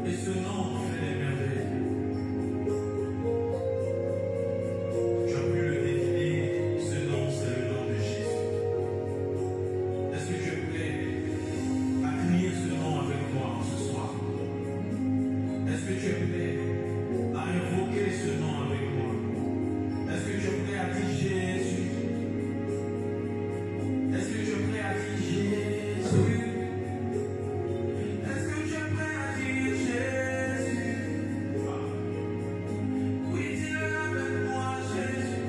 Et ce nom fait des merveilles. Tu as pu le définir, ce nom, c'est le nom de Jésus. Est-ce que tu es prêt à crier ce nom avec moi ce soir? Est-ce que tu es prêt à invoquer ce nom avec moi? Est-ce que tu es prêt à dire Jésus? Est-ce que tu es prêt à dire Jésus? Est-ce que tu es prêt à dire Jésus? Oui, dis-le avec moi, Jésus.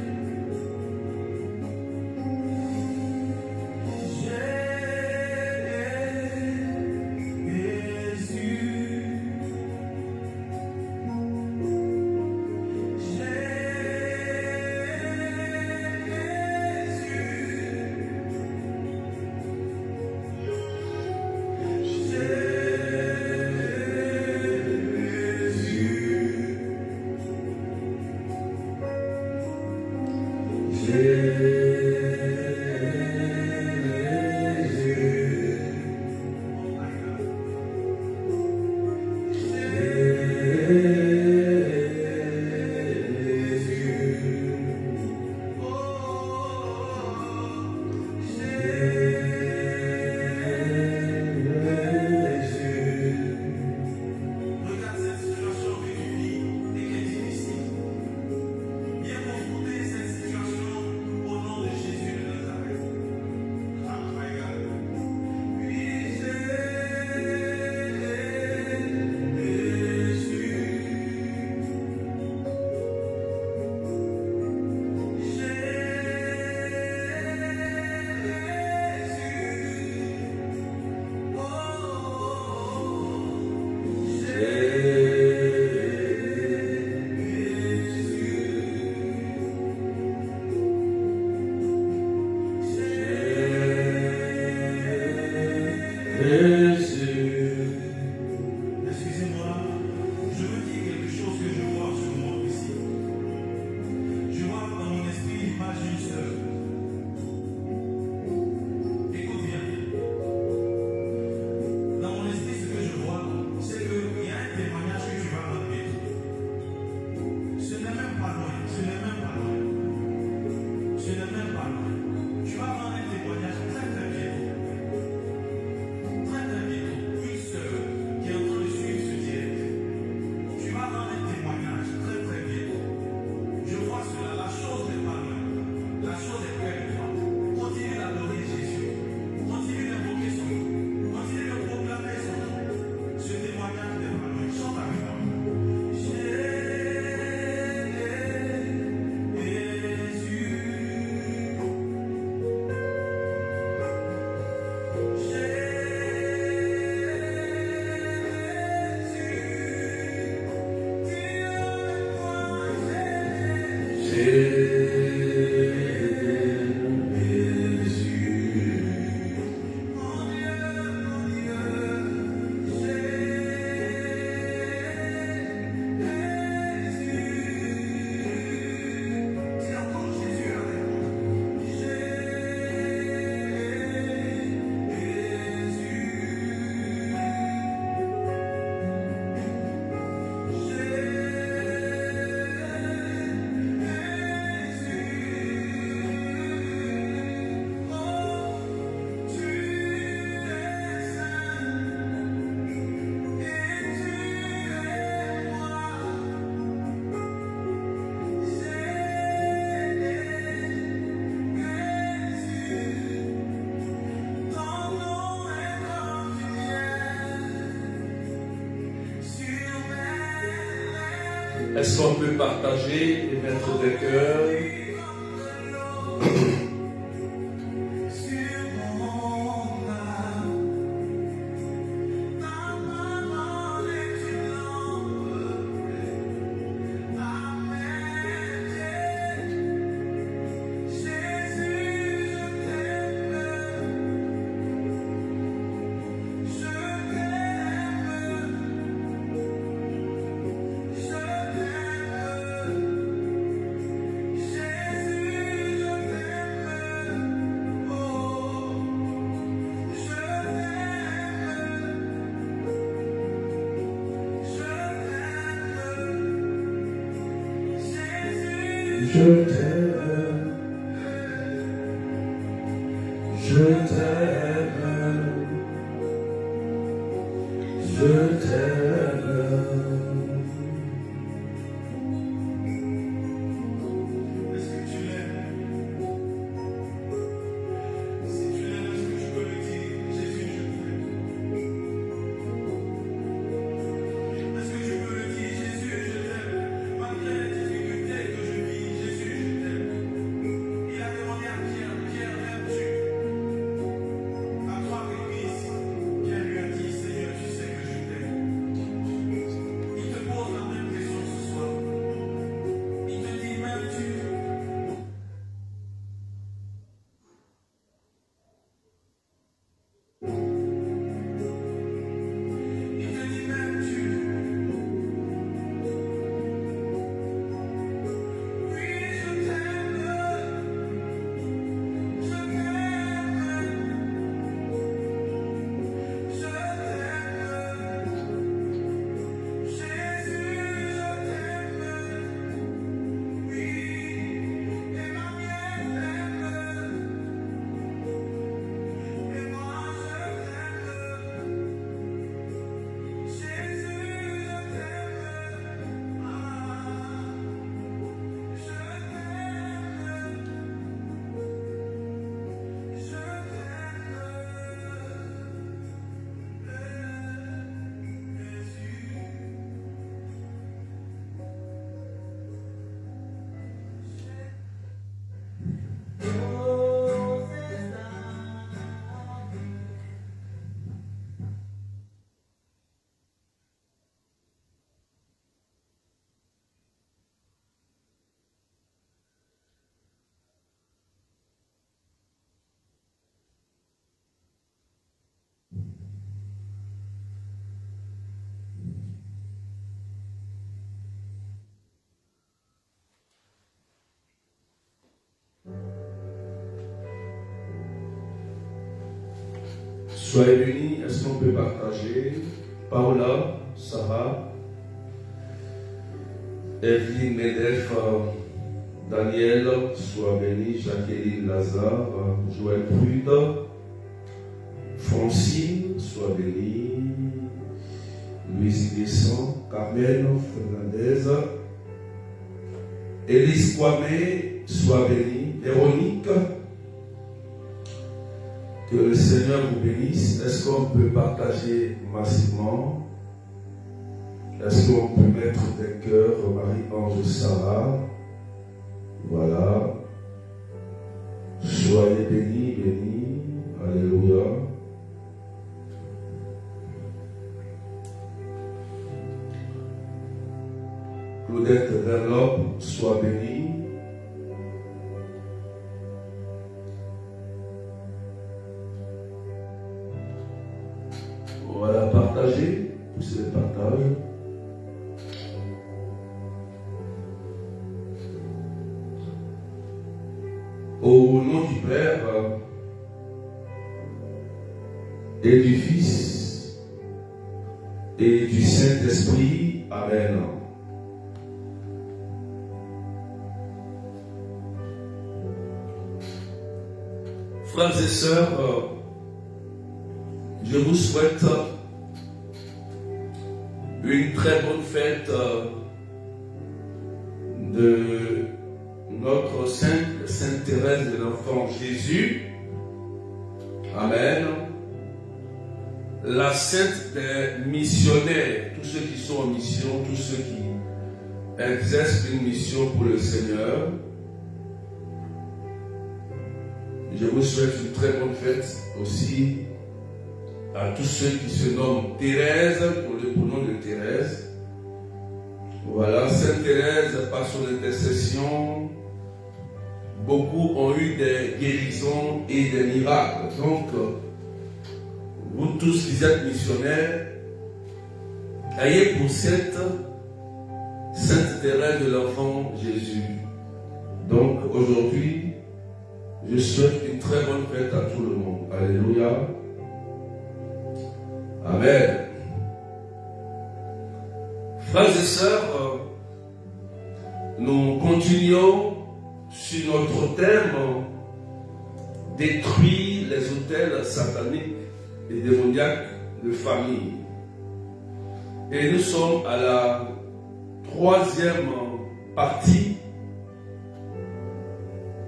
Regarde cette situation que tu vis et qui est difficile. Viens confronter cette situation au nom de Jésus de Nazareth. Ah, my God. Oui, excusez-moi, je veux dire quelque chose que je vois sur moi ici. Je vois dans mon esprit l'image d'une sœur. Écoute bien. Dans mon esprit, ce que je vois, c'est qu'il y a un témoignage que tu vas rendre bientôt. Ce n'est même pas loin. Ce n'est même pas loin. Ce n'est même pas loin. Tu vas rendre un témoignage très très bientôt. Très très bientôt. Une sœur qui est en train de suivre ce direct. Tu vas rendre un témoignage très très bientôt. Je vois cela, la chose n'est pas loin. La chose est près de toi. Continue d'adorer Jésus. Continue d'invoquer son nom. Continue de proclamer son nom. Ce témoignage n'est pas loin. Chante avec moi. Est-ce qu'on peut partager et mettre des cœurs? Je Je t'aime, je t'aime, je t'aime. Est-ce que tu l'aimes? Si tu l'aimes, est-ce que je peux lui dire, Jésus, je t'aime? Est-ce que tu peux lui dire, Jésus, je t'aime? Malgré les difficultés que je vis, Jésus, je t'aime. Il a demandé à Pierre, Pierre, m'aimes-tu? À trois reprises, Pierre lui a dit, Seigneur, tu sais que je t'aime. Il te pose la même question ce soir. Il te dit, m'aimes-tu? Il te dit, m'aimes-tu? Oui, je t'aime. Je t'aime. Je t'aime. Jésus, je t'aime. Oui, et ma mienne t'aime. Et moi, je t'aime. Jésus, je t'aime. Ah, je t'aime. Je Soyez bénis. Est-ce qu'on peut partager? Paola, Sarah, Evelyne Medef, Daniel, sois béni. Jacqueline Lazare, Joël Prude, Francine, sois béni. Louise Guesson, Carmen Fernandez, Élise Kwame, sois béni. Véronique, que le Seigneur vous bénisse. Est-ce qu'on peut partager massivement? Est-ce qu'on peut mettre des cœurs, Marie-Ange Sarah? Voilà. Soyez bénis, bénis. Alléluia. Claudette Verlop, sois bénie. Voilà, partagez, poussez le partage. Au nom du Père et du Fils et du Saint-Esprit, Amen. Frères et sœurs, je vous souhaite une très bonne fête de notre Sainte Thérèse de l'Enfant Jésus. Amen. La sainte des missionnaires, tous ceux qui sont en mission, tous ceux qui exercent une mission pour le Seigneur. Je vous souhaite une très bonne fête aussi à tous ceux qui se nomment Thérèse, pour le prénom de Thérèse. Voilà, Sainte Thérèse, par son intercession, beaucoup ont eu des guérisons et des miracles. Donc, vous tous qui êtes missionnaires, ayez pour cette Sainte Thérèse de l'Enfant Jésus. Donc, aujourd'hui, je souhaite une très bonne fête à tout le monde. Alléluia. Amen. Frères et sœurs, nous continuons sur notre thème détruit les autels sataniques et démoniaques de famille. Et nous sommes à la troisième partie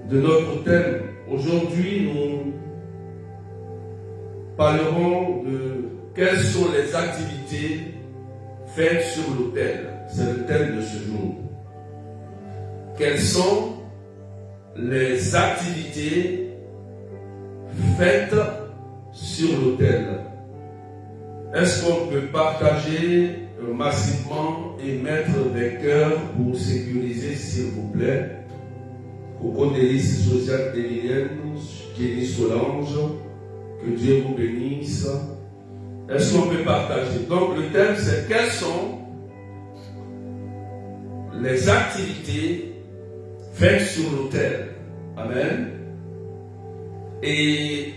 de notre thème. Aujourd'hui, nous parlerons de quelles sont les activités faites sur l'autel. C'est le thème de ce jour. Quelles sont les activités faites sur l'autel? Est-ce qu'on peut partager massivement et mettre des cœurs pour sécuriser, s'il vous plaît? Coco Délice, Josiane Emilienne, Jenny Solange, que Dieu vous bénisse. Est-ce qu'on peut partager? Donc le thème c'est quelles sont les activités faites sur l'autel. Amen. Et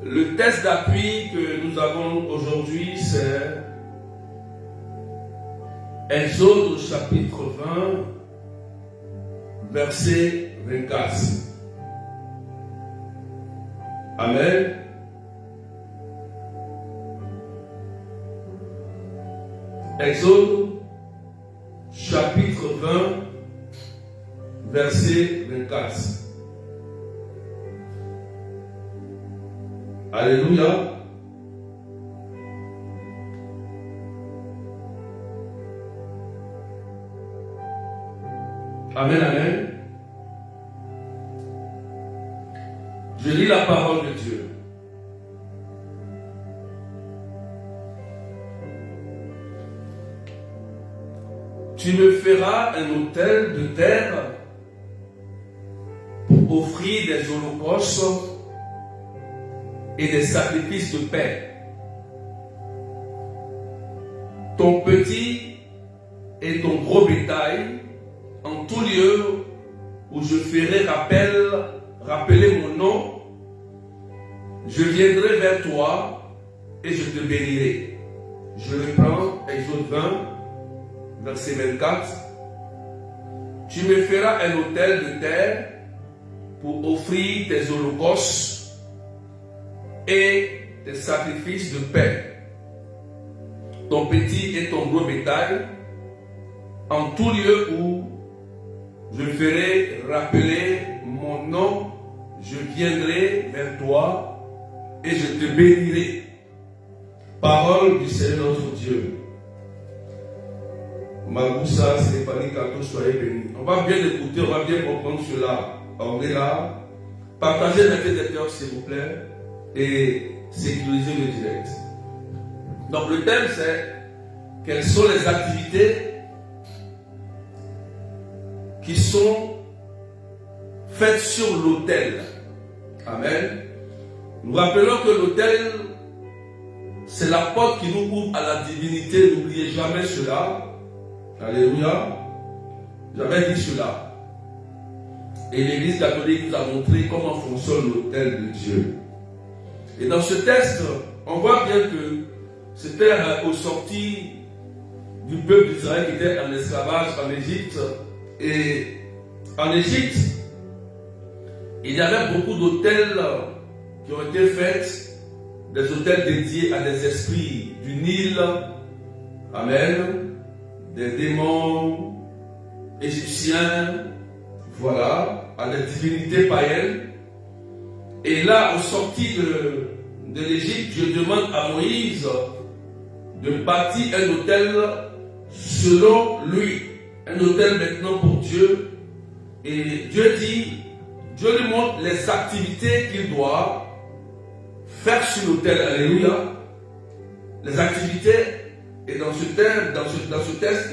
le texte d'appui que nous avons aujourd'hui, c'est Exode chapitre 20, verset 24. Amen. Exode chapitre 20, verset 24. Alléluia. Amen, amen. Je lis la parole de Dieu. Tu me feras un autel de terre pour offrir des holocaustes et des sacrifices de paix. Ton petit et ton gros bétail, en tout lieu où je ferai rappeler mon nom, je viendrai vers toi et je te bénirai. Je reprends Exode 20, verset 24. Tu me feras un autel de terre pour offrir tes holocaustes et tes sacrifices de paix. Ton petit et ton gros bétail, en tout lieu où je ferai rappeler mon nom, je viendrai vers toi et je te bénirai. Parole du Seigneur notre Dieu. Magoussa, Stéphanie, Kato, soyez bénis. On va bien écouter, on va bien comprendre cela. On est là. Partagez les cœurs, s'il vous plaît, et sécurisez le direct. Donc le thème c'est quelles sont les activités qui sont faites sur l'autel. Amen. Nous rappelons que l'autel, c'est la porte qui nous ouvre à la divinité. N'oubliez jamais cela. Alléluia. J'avais dit cela. Et l'Église catholique nous a montré comment fonctionne l'autel de Dieu. Et dans ce texte, on voit bien que c'était aux sorties du peuple d'Israël qui était en esclavage en Égypte. Et en Égypte, il y avait beaucoup d'autels qui ont été faits, des autels dédiés à des esprits du Nil, amen, des démons égyptiens, voilà, à des divinités païennes. Et là, au sorti de l'Égypte, je demande à Moïse de bâtir un autel selon lui, un autel maintenant pour Dieu. Et Dieu lui montre les activités qu'il doit faire sur l'autel. Alléluia. Les activités. Et dans ce texte,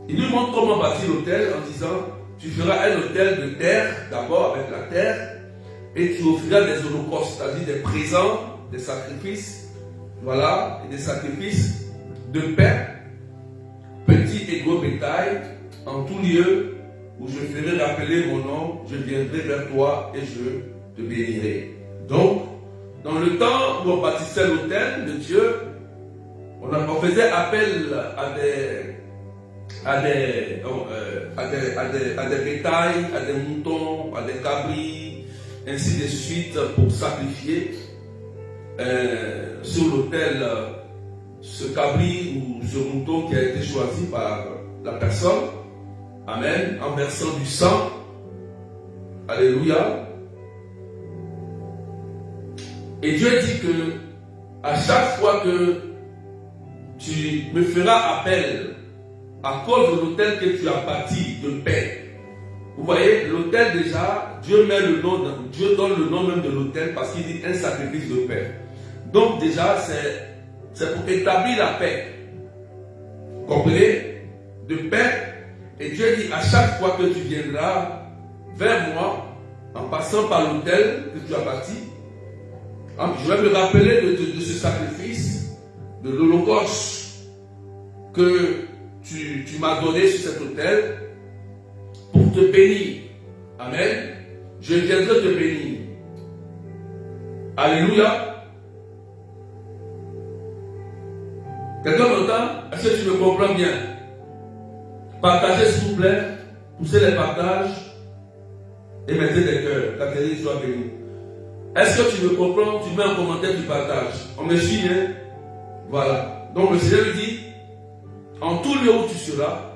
il lui montre comment bâtir l'autel en disant, tu feras un autel de terre, d'abord avec la terre, et tu offriras des holocaustes, c'est-à-dire des présents, des sacrifices, voilà, et des sacrifices de paix, petit et gros bétail, en tout lieu où je ferai rappeler mon nom, je viendrai vers toi et je te bénirai. Donc, dans le temps où on bâtissait l'autel de Dieu, on faisait appel à des bétails, à des moutons, à des cabris, ainsi de suite, pour sacrifier sur l'autel ce cabri ou ce mouton qui a été choisi par la personne. Amen. En versant du sang. Alléluia. Et Dieu dit que à chaque fois que tu me feras appel à cause de l'autel que tu as bâti de paix. Vous voyez, l'autel déjà, Dieu donne le nom même de l'autel parce qu'il dit un sacrifice de paix. Donc déjà, c'est pour établir la paix. Vous comprenez? De paix. Et Dieu dit à chaque fois que tu viendras vers moi, en passant par l'autel que tu as bâti, je vais me rappeler de ce sacrifice, de l'holocauste que tu m'as donné sur cet autel pour te bénir. Amen. Je viendrai te bénir. Alléluia. Quelqu'un m'entend? Est-ce que tu me comprends bien? Partagez s'il vous plaît. Poussez les partages et mettez des cœurs. Catherine soit bénie. Est-ce que tu me comprends? Tu mets un commentaire, tu partages. On me suit, hein? Voilà. Donc le Seigneur lui dit, en tout lieu où tu seras,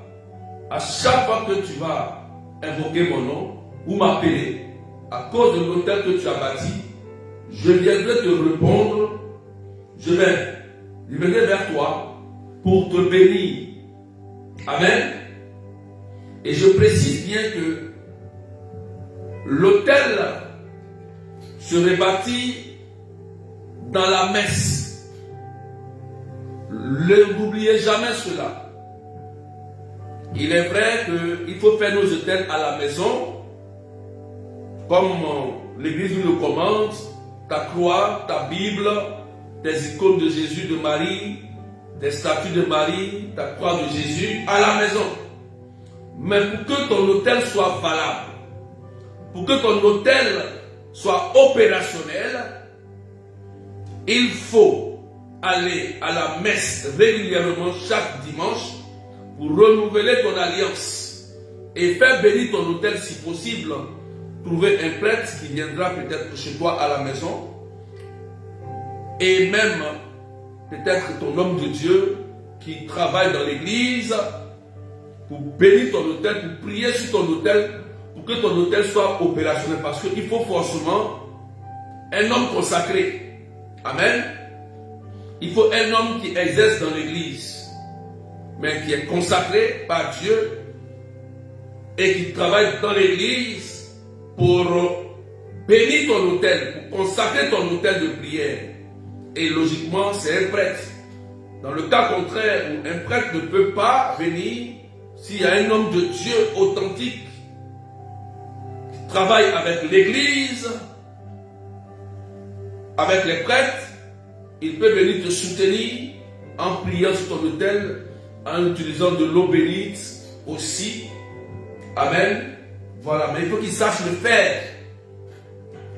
à chaque fois que tu vas invoquer mon nom ou m'appeler, à cause de l'autel que tu as bâti, je viendrai te répondre, je viendrai vers toi pour te bénir. Amen. Et je précise bien que l'autel serait bâti dans la messe. N'oubliez jamais cela. Il est vrai qu'il faut faire nos autels à la maison, comme l'Église nous le commande, ta croix, ta Bible, tes icônes de Jésus, de Marie, des statues de Marie, ta croix de Jésus, à la maison. Mais pour que ton autel soit valable, pour que ton autel soit opérationnel, il faut aller à la messe régulièrement chaque dimanche pour renouveler ton alliance et faire bénir ton autel si possible. Trouver un prêtre qui viendra peut-être chez toi à la maison et même peut-être ton homme de Dieu qui travaille dans l'église pour bénir ton autel, pour prier sur ton autel, pour que ton autel soit opérationnel, parce qu'il faut forcément un homme consacré. Amen. Il faut un homme qui exerce dans l'église, mais qui est consacré par Dieu et qui travaille dans l'église pour bénir ton autel, pour consacrer ton autel de prière. Et logiquement, c'est un prêtre. Dans le cas contraire, où un prêtre ne peut pas venir, s'il y a un homme de Dieu authentique qui travaille avec l'église, avec les prêtres, il peut venir te soutenir en priant sur ton autel, en utilisant de l'eau bénite aussi. Amen. Voilà, mais il faut qu'il sache le faire.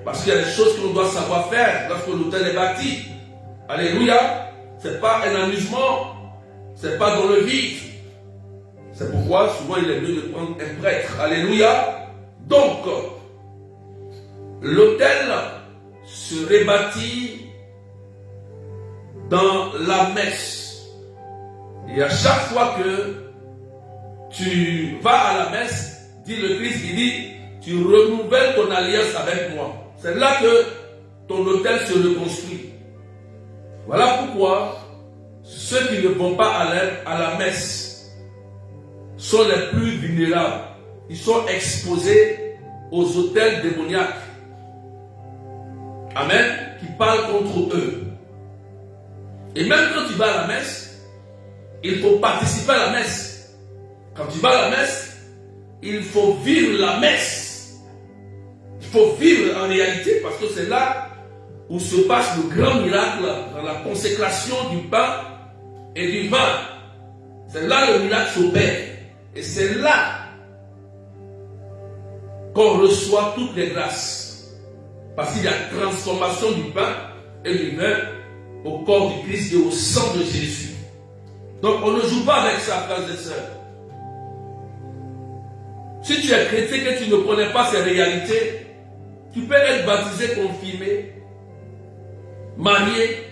Parce qu'il y a des choses que l'on doit savoir faire lorsque l'autel est bâti. Alléluia. Ce n'est pas un amusement. Ce n'est pas dans le vide. C'est pourquoi souvent il est mieux de prendre un prêtre. Alléluia. Donc, l'autel serait bâti dans la messe. Et à chaque fois que tu vas à la messe, dit le Christ, il dit, tu renouvelles ton alliance avec moi. C'est là que ton autel se reconstruit. Voilà pourquoi ceux qui ne vont pas à la messe sont les plus vulnérables. Ils sont exposés aux autels démoniaques. Amen. Qui parlent contre eux. Et même quand tu vas à la messe, il faut participer à la messe. Quand tu vas à la messe, il faut vivre la messe. Il faut vivre en réalité, parce que c'est là où se passe le grand miracle dans la consécration du pain et du vin. C'est là le miracle s'opère. Et c'est là qu'on reçoit toutes les grâces. Parce qu'il y a transformation du pain et du vin au corps du Christ et au sang de Jésus. Donc on ne joue pas avec ça, frères et sœurs. Si tu es chrétien et que tu ne connais pas ces réalités, tu peux être baptisé, confirmé, marié,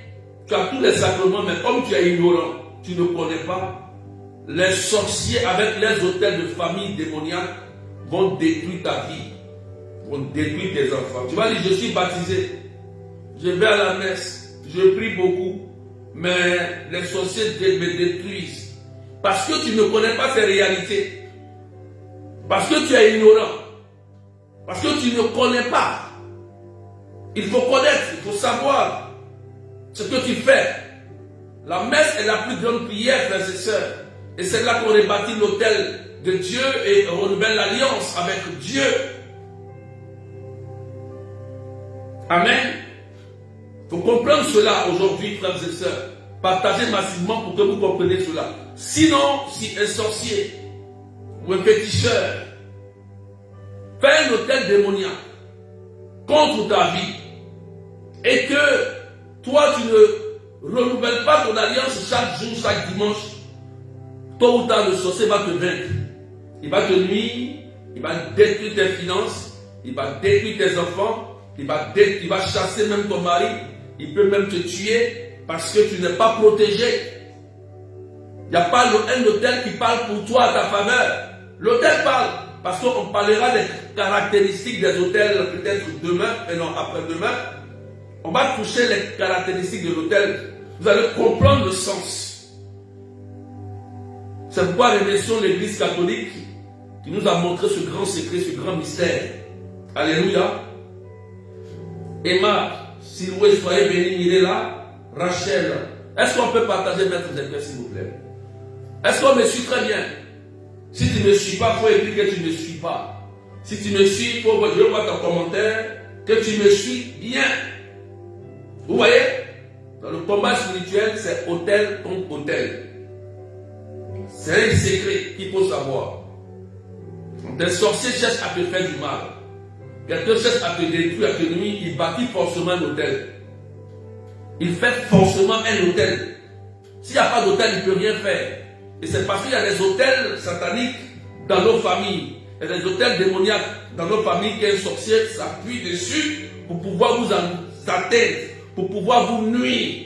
tu as tous les sacrements, mais comme tu es ignorant, tu ne connais pas, les sorciers avec les hôtels de famille démoniaques vont détruire ta vie, vont détruire tes enfants. Tu vas dire, je suis baptisé, je vais à la messe, je prie beaucoup, mais les sorciers me détruisent. Parce que tu ne connais pas ces réalités. Parce que tu es ignorant. Parce que tu ne connais pas. Il faut connaître, il faut savoir ce que tu fais. La messe est la plus grande prière, frères et sœurs. Et c'est là qu'on rebâtit l'autel de Dieu et on renouvelle l'alliance avec Dieu. Amen. Il faut comprendre cela aujourd'hui, frères et sœurs. Partagez massivement pour que vous compreniez cela. Sinon, si un sorcier ou un féticheur fait un hôtel démoniaque contre ta vie et que toi tu ne renouvelles pas ton alliance chaque jour, chaque dimanche, tôt ou tard le sorcier va te vaincre. Il va te nuire, il va détruire tes finances, il va détruire tes enfants, il va chasser même ton mari, il peut même te tuer parce que tu n'es pas protégé. Il n'y a pas un hôtel qui parle pour toi à ta faveur. L'hôtel parle parce qu'on parlera des caractéristiques des hôtels peut-être demain et non après-demain. On va toucher les caractéristiques de l'hôtel. Vous allez comprendre le sens. C'est pourquoi remercions l'Église catholique qui nous a montré ce grand secret, ce grand mystère. Alléluia. Emma, Siloué, soyez bénis, Mirella, Rachel. Est-ce qu'on peut partager, maître Zéphir, s'il vous plaît? Est-ce qu'on me suit très bien? Si tu ne me suis pas, il faut écrire que tu ne me suis pas. Si tu me suis, je vois ton commentaire, que tu me suis bien. Vous voyez? Dans le combat spirituel, c'est hôtel contre hôtel. C'est un secret qu'il faut savoir. Quand un sorcier cherche à te faire du mal, quelqu'un cherche à te détruire, à te nuire, il bâtit forcément un hôtel. Il fait forcément un hôtel. S'il n'y a pas d'hôtel, il ne peut rien faire. Et c'est parce qu'il y a des hôtels sataniques dans nos familles. Il y a des hôtels démoniaques dans nos familles qu'un sorcier s'appuie dessus pour pouvoir vous atteindre, pour pouvoir vous nuire.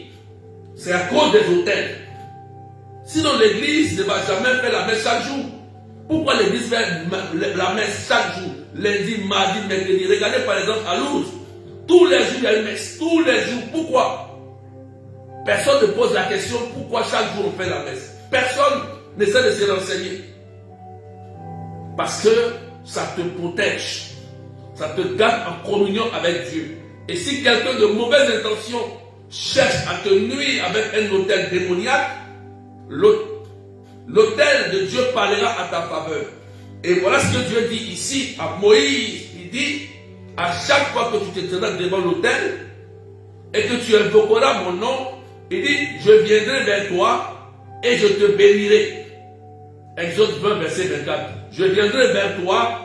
C'est à cause des hôtels. Sinon l'église ne va jamais faire la messe chaque jour. Pourquoi l'église fait la messe chaque jour? Lundi, mardi, mercredi. Regardez par exemple à Lourdes. Tous les jours il y a une messe. Tous les jours. Pourquoi? Personne ne pose la question pourquoi chaque jour on fait la messe. Personne n'essaie de se renseigner. Parce que ça te protège. Ça te garde en communion avec Dieu. Et si quelqu'un de mauvaise intention cherche à te nuire avec un hôtel démoniaque, l'hôtel de Dieu parlera à ta faveur. Et voilà ce que Dieu dit ici à Moïse. Il dit, à chaque fois que tu te tiendras devant l'autel et que tu invoqueras mon nom, il dit, je viendrai vers toi et je te bénirai. Exode 20, verset 24. Je viendrai vers toi,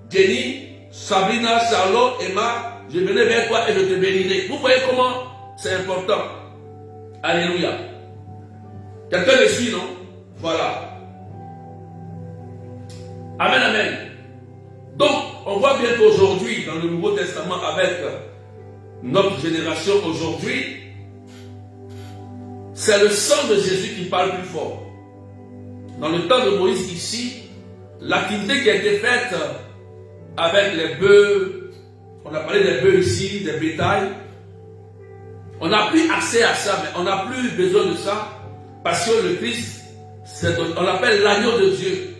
Jenny, Sabrina, Charlotte, Emma, je viendrai vers toi et je te bénirai. Vous voyez comment c'est important. Alléluia. Quelqu'un le suit, non? Voilà. Amen, amen. Donc, on voit bien qu'aujourd'hui, dans le Nouveau Testament, avec notre génération aujourd'hui, c'est le sang de Jésus qui parle plus fort. Dans le temps de Moïse ici, l'activité qui a été faite avec les bœufs, on a parlé des bœufs ici, des bétails, on n'a plus accès à ça, mais on n'a plus besoin de ça, parce que le Christ, on l'appelle l'agneau de Dieu,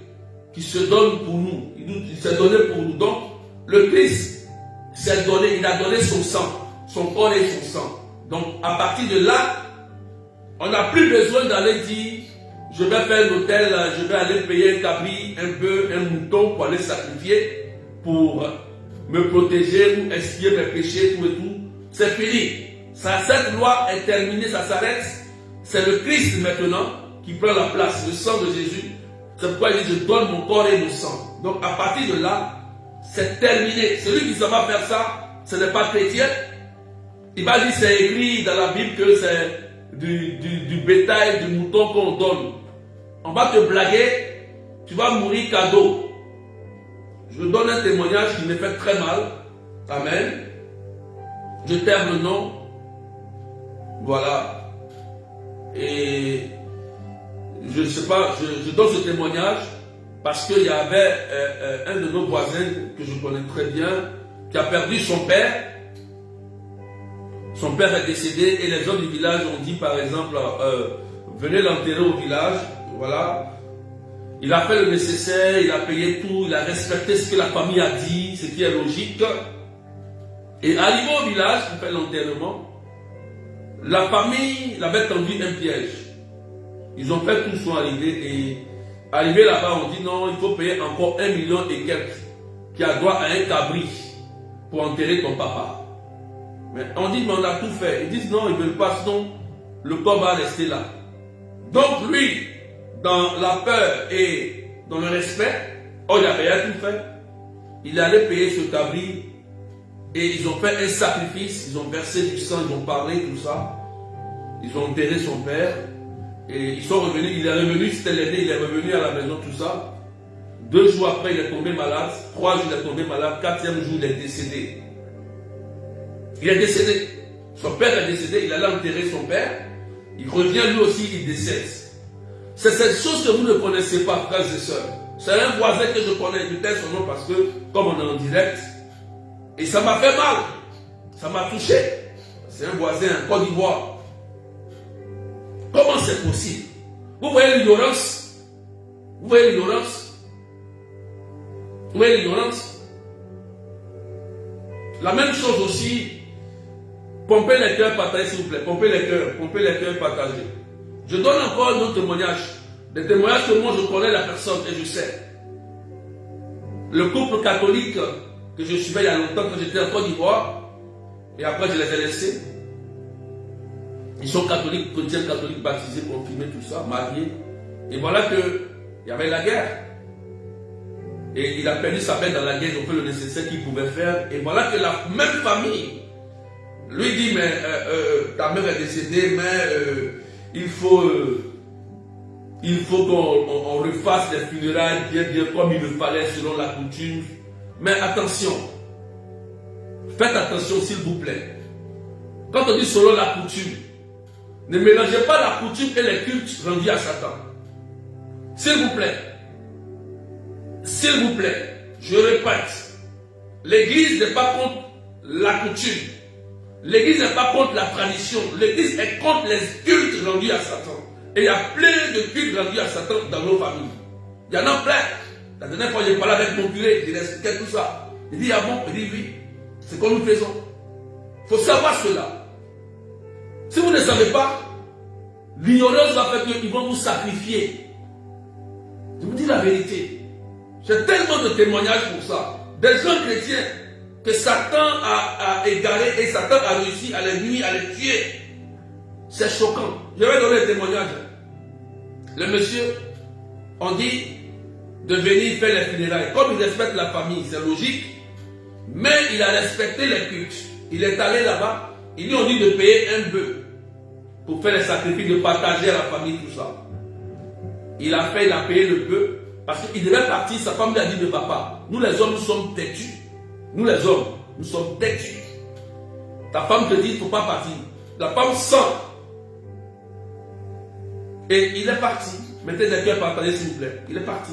qui se donne pour nous, il s'est donné pour nous. Donc, le Christ s'est donné, il a donné son sang, son corps et son sang. Donc, à partir de là, on n'a plus besoin d'aller dire, je vais faire un hôtel, je vais aller payer un cabri, un bœuf, un mouton pour aller sacrifier, pour me protéger ou expier mes péchés, tout et tout. C'est fini. Cette loi est terminée, ça s'arrête. C'est le Christ maintenant qui prend la place, le sang de Jésus. C'est pourquoi il dit, je donne mon corps et mon sang. Donc à partir de là, c'est terminé. Celui qui va faire ça, ce n'est pas chrétien. Il va dire, c'est écrit dans la Bible que c'est du bétail, du mouton qu'on donne. On va te blaguer, tu vas mourir cadeau. Je donne un témoignage qui me fait très mal. Amen. Je terme le nom. Voilà. Et je ne sais pas, je donne ce témoignage parce qu'il y avait un de nos voisins que je connais très bien qui a perdu son père. Son père est décédé et les gens du village ont dit par exemple, venez l'enterrer au village. Voilà. Il a fait le nécessaire, il a payé tout, il a respecté ce que la famille a dit, ce qui est logique. Et arrivé au village pour faire l'enterrement, la famille l'avait tendu un piège. Ils ont fait tout, sont arrivés et arrivé là-bas, on dit non, il faut payer encore 1 million et quelques qui a droit à un cabri pour enterrer ton papa. Mais on dit, mais on a tout fait. Ils disent non, ils ne veulent pas, sinon le corps va rester là. Donc lui, dans la peur et dans le respect, oh, il avait rien tout fait. Il allait payer ce cabri et ils ont fait un sacrifice, ils ont versé du sang, ils ont parlé, tout ça. Ils ont enterré son père et ils sont revenus, il est revenu, c'était l'aîné, il est revenu à la maison, tout ça. 2 jours après, il est tombé malade. 3 jours, il est tombé malade. 4e jour, il est décédé. Il est décédé. Son père est décédé, il allait enterrer son père. Il revient lui aussi, il décède. C'est cette chose que vous ne connaissez pas, frères et sœurs. C'est un voisin que je connais, je tais son nom parce que, comme on est en direct, et ça m'a fait mal. Ça m'a touché. C'est un voisin en Côte d'Ivoire. Comment c'est possible? Vous voyez l'ignorance? Vous voyez l'ignorance? Vous voyez l'ignorance? La même chose aussi. Pompez les cœurs, partagez s'il vous plaît. Pompez les cœurs, partagez. Je donne encore un autre témoignage. Des témoignages que moi je connais la personne et je sais. Le couple catholique que je suivais il y a longtemps quand j'étais en Côte d'Ivoire, et après je les ai laissés. Ils sont catholiques, chrétiens catholiques, baptisés, confirmés, tout ça, mariés. Et voilà qu'il y avait la guerre. Et il a perdu sa mère dans la guerre, ils ont fait le nécessaire qu'il pouvait faire. Et voilà que la même famille lui dit, mais ta mère est décédée, mais il faut qu'on refasse les funérailles bien comme il le fallait selon la coutume. Mais attention, faites attention s'il vous plaît. Quand on dit selon la coutume, ne mélangez pas la coutume et les cultes rendus à Satan. S'il vous plaît, je répète, l'église n'est pas contre la coutume. L'église n'est pas contre la tradition. L'église est contre les cultes rendus à Satan. Et il y a plein de cultes rendus à Satan dans nos familles. Il y en a plein. La dernière fois, j'ai parlé avec mon curé, il expliquait tout ça. Il dit, ah bon? Il dit, oui, c'est comme nous faisons. Il faut savoir cela. Si vous ne savez pas, l'ignorance va faire qu'ils vont vous sacrifier. Je vous dis la vérité. J'ai tellement de témoignages pour ça. Des gens chrétiens que Satan a égaré et Satan a réussi à les nuire, à les tuer. C'est choquant. Je vais donner un témoignage. Le monsieur, on dit de venir faire les funérailles. Comme il respecte la famille, c'est logique. Mais il a respecté les cultes. Il est allé là-bas. Ils lui ont dit de payer un bœuf pour faire les sacrifices, de partager à la famille, tout ça. Il a payé le bœuf. Parce qu'il devait partir, sa femme lui a dit, ne va pas. Nous les hommes, nous sommes têtus. Nous les hommes, nous sommes têtus. Ta femme te dit, il ne faut pas partir. La femme sent. Et il est parti. Mettez des cœurs partagés, s'il vous plaît. Il est parti.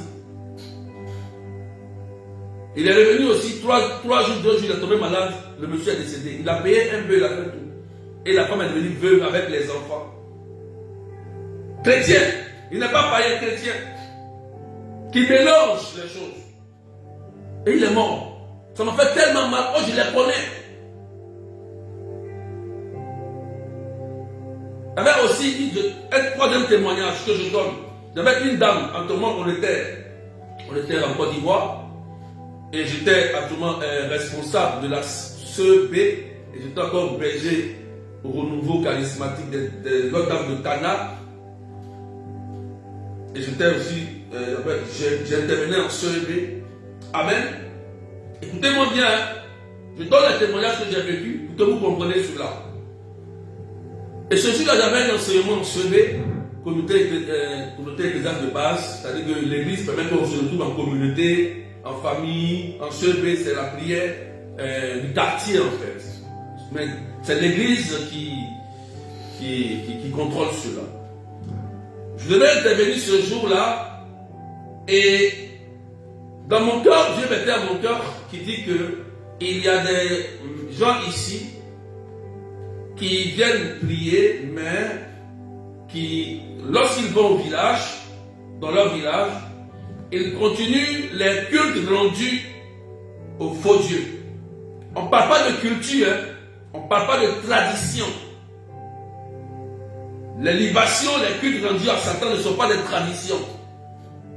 Il est revenu aussi, 3 jours, 2 jours, il est tombé malade. Le monsieur est décédé. Il a payé un bœuf, il a fait tout. Et la femme est devenue veuve avec les enfants. Chrétien. Il n'est pas païen, chrétien. Qui mélange les choses. Et il est mort. Ça m'a fait tellement mal. Oh, je les connais. Il y avait aussi un 3e témoignage que je donne. Il y avait une dame, actuellement on était en Côte d'Ivoire. Et j'étais actuellement responsable de la CEP. Et j'étais encore berger au renouveau charismatique de l'autre dame de Tana. Et j'étais aussi, j'intervenais en CEP. Amen. Écoutez-moi bien, je donne les témoignages que j'ai vécu pour que vous compreniez cela. Et ce jour-là, j'avais un enseignement en CEP, communauté ecclésiale de base, c'est-à-dire que l'église permet qu'on se retrouve en communauté en famille, en chevet, c'est la prière du quartier en fait. Mais c'est l'église qui contrôle cela. Je devais intervenir ce jour-là et dans mon cœur, Dieu mettait à mon cœur qui dit que il y a des gens ici qui viennent prier, mais qui, lorsqu'ils vont au village, dans leur village, ils continuent les cultes rendus aux faux dieux. On ne parle pas de culture, hein? On ne parle pas de tradition. Les libations, les cultes rendus à Satan ne sont pas des traditions.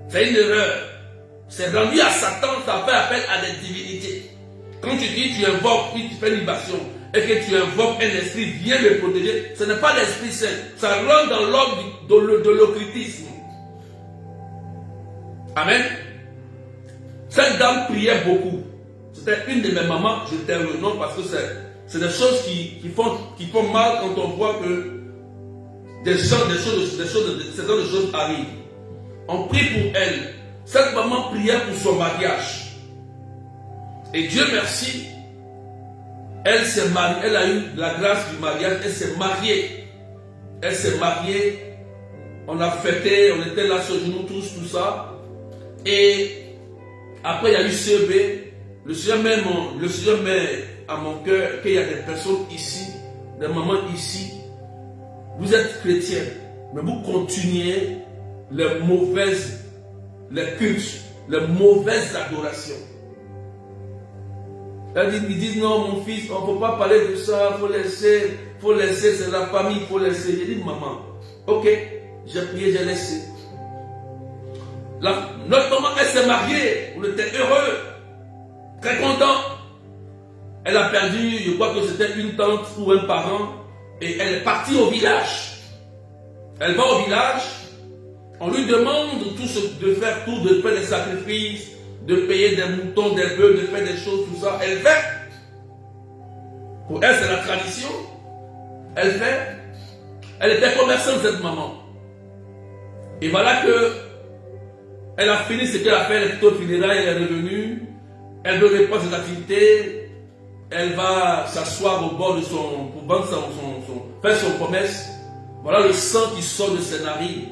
C'est une erreur. C'est rendu à Satan, ça fait appel à des divinités. Quand tu dis tu invoques, puis tu fais une libation, et que tu invoques un esprit, viens me protéger, ce n'est pas l'Esprit Saint. Ça rentre dans l'ordre de l'occultisme. Amen. Cette dame priait beaucoup. C'était une de mes mamans, je t'aime le nom parce que c'est des choses qui font mal quand on voit que ces genres de choses arrivent. On prie pour elle. Cette maman priait pour son mariage. Et Dieu merci, elle s'est mariée, elle a eu la grâce du mariage, elle s'est mariée. Elle s'est mariée, on a fêté, on était là sur genoux tous, tout ça. Et après il y a eu CB. Le Seigneur met à mon cœur qu'il y a des personnes ici, des mamans ici. Vous êtes chrétiens, mais vous continuez les cultes, les mauvaises adorations. Ils disent non, mon fils, on ne peut pas parler de ça, il faut laisser, c'est la famille, il faut laisser. J'ai dit, maman, ok, j'ai prié, j'ai laissé. Notre maman, elle s'est mariée, on était heureux, très content. Elle a perdu, je crois que c'était une tante ou un parent, et elle est partie au village. Elle va au village, on lui demande de faire tout, de faire des sacrifices, de payer des moutons, des bœufs, de faire des choses, tout ça. Elle fait. Pour elle, c'est la tradition. Elle fait. Elle était commerçante, cette maman. Et voilà que elle a fini ce qu'elle a fait, elle est plutôt funérailles, elle est revenue. Elle veut reprendre ses activités. Elle va s'asseoir au bord de pour vendre faire son commerce. Voilà le sang qui sort de ses narines.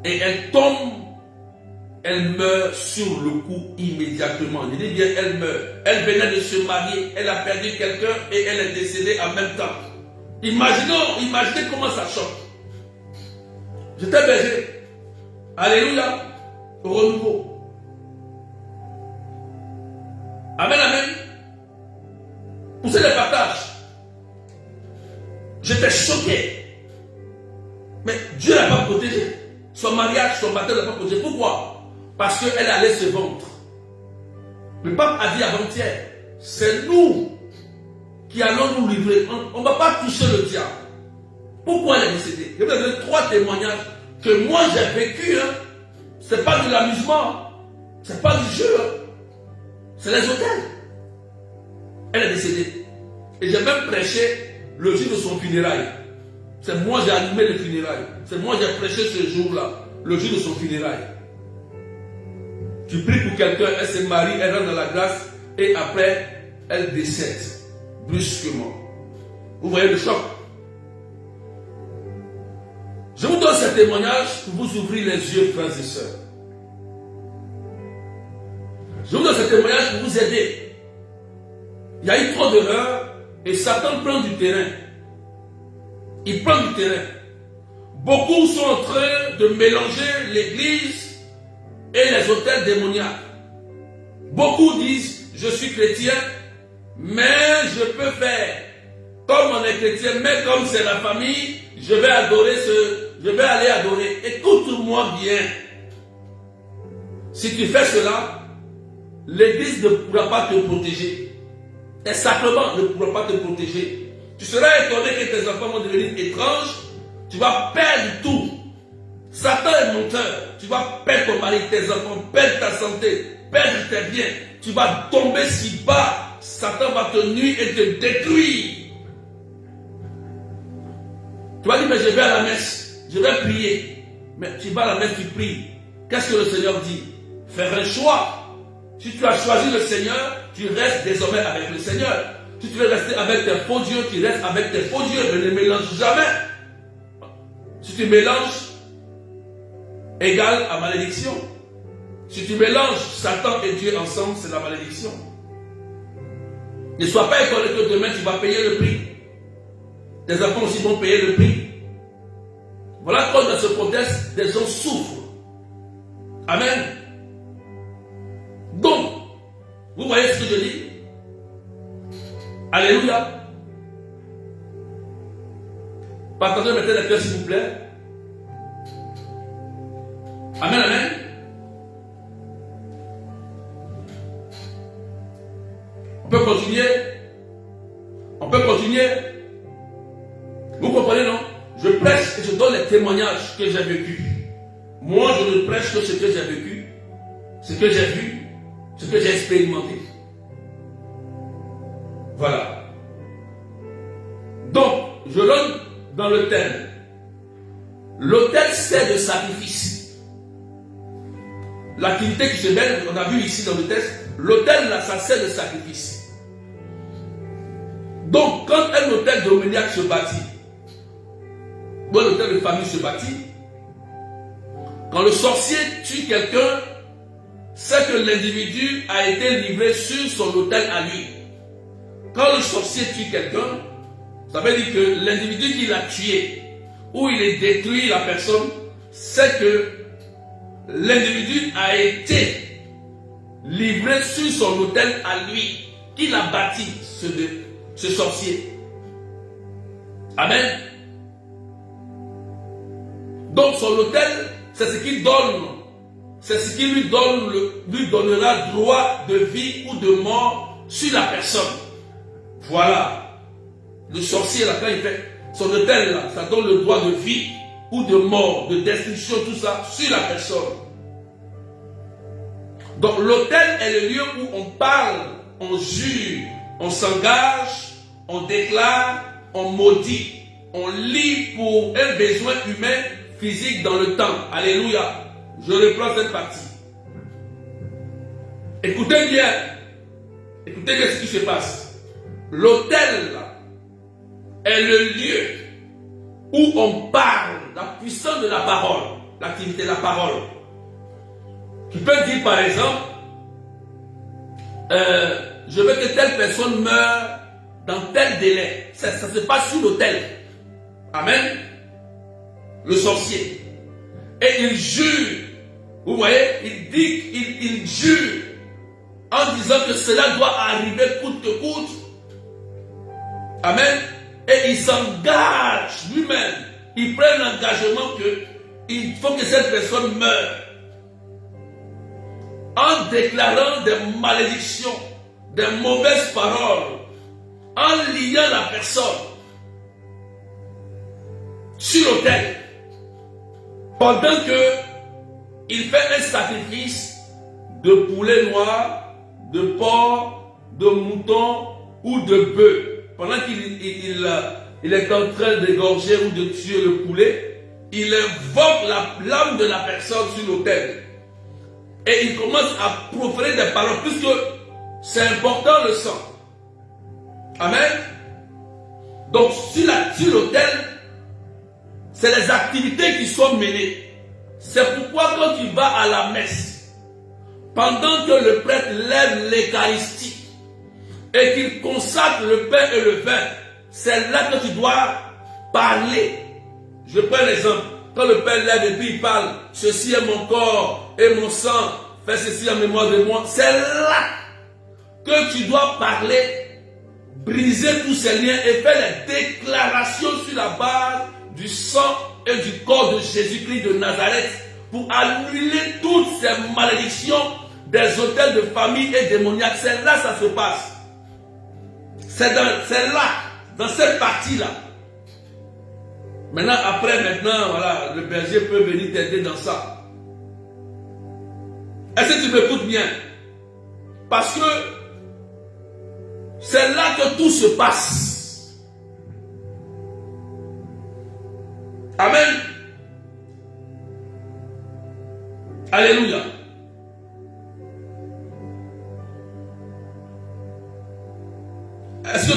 Et elle tombe. Elle meurt sur le coup immédiatement. Je dis bien, elle meurt. Elle venait de se marier, elle a perdu quelqu'un et elle est décédée en même temps. Imaginez comment ça choque. J'étais berger. Alléluia. Au renouveau. Amen, amen. Poussez le partage. J'étais choqué. Mais Dieu n'a pas protégé. Son mariage, son baptême n'a pas protégé. Pourquoi? Parce qu'elle allait se vendre. Le pape a dit avant-hier, c'est nous qui allons nous livrer. On ne va pas toucher le diable. Pourquoi elle est décédée? Je vais vous donner 3 témoignages que moi j'ai vécu. Hein. Ce n'est pas de l'amusement. Ce n'est pas du jeu. Hein. C'est les hôtels. Elle est décédée. Et j'ai même prêché le jour de son funérail. C'est moi qui ai animé les funérailles. C'est moi qui ai prêché ce jour-là, le jour de son funérail. Tu pries pour quelqu'un, elle se marie, elle rentre dans la grâce et après, elle décède brusquement. Vous voyez le choc? Je vous donne ce témoignage pour vous ouvrir les yeux, frères et sœurs. Je vous donne ce témoignage pour vous aider. Il y a eu trop d'erreurs et Satan prend du terrain. Il prend du terrain. Beaucoup sont en train de mélanger l'église et les hôtels démoniaques. Beaucoup disent, je suis chrétien, mais je peux faire comme on est chrétien, mais comme c'est la famille, je vais aller adorer. Écoute-moi bien. Si tu fais cela, l'église ne pourra pas te protéger. Tes sacrements ne pourront pas te protéger. Tu seras étonné que tes enfants vont devenir étranges. Tu vas perdre tout. Satan est menteur. Tu vas perdre ton mari, tes enfants, perdre ta santé, perdre tes biens. Tu vas tomber si bas. Satan va te nuire et te détruire. Tu vas dire, mais je vais à la messe, je vais prier. Mais tu vas à la messe, tu pries. Qu'est-ce que le Seigneur dit? Faire un choix. Si tu as choisi le Seigneur, tu restes désormais avec le Seigneur. Si tu veux rester avec tes faux dieux, tu restes avec tes faux dieux. Ne les mélange jamais. Si tu mélanges, égale à malédiction. Si tu mélanges Satan et Dieu ensemble, c'est la malédiction. Ne sois pas étonné que demain tu vas payer le prix. Tes enfants aussi vont payer le prix. Voilà quand dans ce contexte, des gens souffrent. Amen. Donc, vous voyez ce que je dis? Alléluia. Partagez maintenant les cœurs s'il vous plaît. Amen, amen. On peut continuer. On peut continuer. Vous comprenez, non? Je prêche et je donne les témoignages que j'ai vécus. Moi, je ne prêche que ce que j'ai vécu, ce que j'ai vu, ce que j'ai expérimenté. Voilà. Donc, je rentre dans le thème. L'autel sert de sacrifice. L'activité qui se mène, on a vu ici dans le texte, l'autel là, ça sert de sacrifice. Donc, quand un autel dominiaque se bâtit, ou un autel de famille se bâtit, quand le sorcier tue quelqu'un, c'est que l'individu a été livré sur son autel à lui. Quand le sorcier tue quelqu'un, ça veut dire que l'individu qui l'a tué, ou il a détruit la personne, c'est que l'individu a été livré sur son autel à lui, qu'il a bâti, ce sorcier. Amen. Donc son autel, c'est ce qu'il donne, c'est ce qui lui donnera droit de vie ou de mort sur la personne. Voilà. Le sorcier là, quand il fait son autel là, ça donne le droit de vie ou de mort, de destruction, tout ça, sur la personne. Donc l'autel est le lieu où on parle, on jure, on s'engage, on déclare, on maudit, on lit pour un besoin humain physique dans le temps. Alléluia. Je reprends cette partie. Écoutez bien. Écoutez bien ce qui se passe. L'autel est le lieu où on parle, la puissance de la parole, l'activité de la parole. Tu peux dire par exemple, je veux que telle personne meure dans tel délai. Ça se passe sur l'autel. Amen. Le sorcier. Et il jure. Vous voyez, il jure en disant que cela doit arriver coûte que coûte. Amen. Et il s'engage lui-même. Il prend l'engagement qu'il faut que cette personne meure. En déclarant des malédictions, des mauvaises paroles, en liant la personne sur l'autel. Pendant qu'il fait un sacrifice de poulet noir, de porc, de mouton ou de bœuf, pendant qu'il est en train d'égorger ou de tuer le poulet, il invoque l'âme de la personne sur l'autel. Et il commence à proférer des paroles, puisque c'est important le sang. Amen. Donc sur l'autel, c'est les activités qui sont menées. C'est pourquoi quand tu vas à la messe, pendant que le prêtre lève l'Eucharistie et qu'il consacre le pain et le vin, c'est là que tu dois parler. Je prends l'exemple. Quand le Père lève et puis il parle, ceci est mon corps et mon sang, fais ceci en mémoire de moi. C'est là que tu dois parler, briser tous ces liens et faire les déclarations sur la base du sang et du corps de Jésus-Christ de Nazareth pour annuler toutes ces malédictions des autels de famille et démoniaques. C'est là que ça se passe. C'est là, dans cette partie-là. Maintenant, voilà, le berger peut venir t'aider dans ça. Est-ce que tu m'écoutes bien? Parce que c'est là que tout se passe. Amen.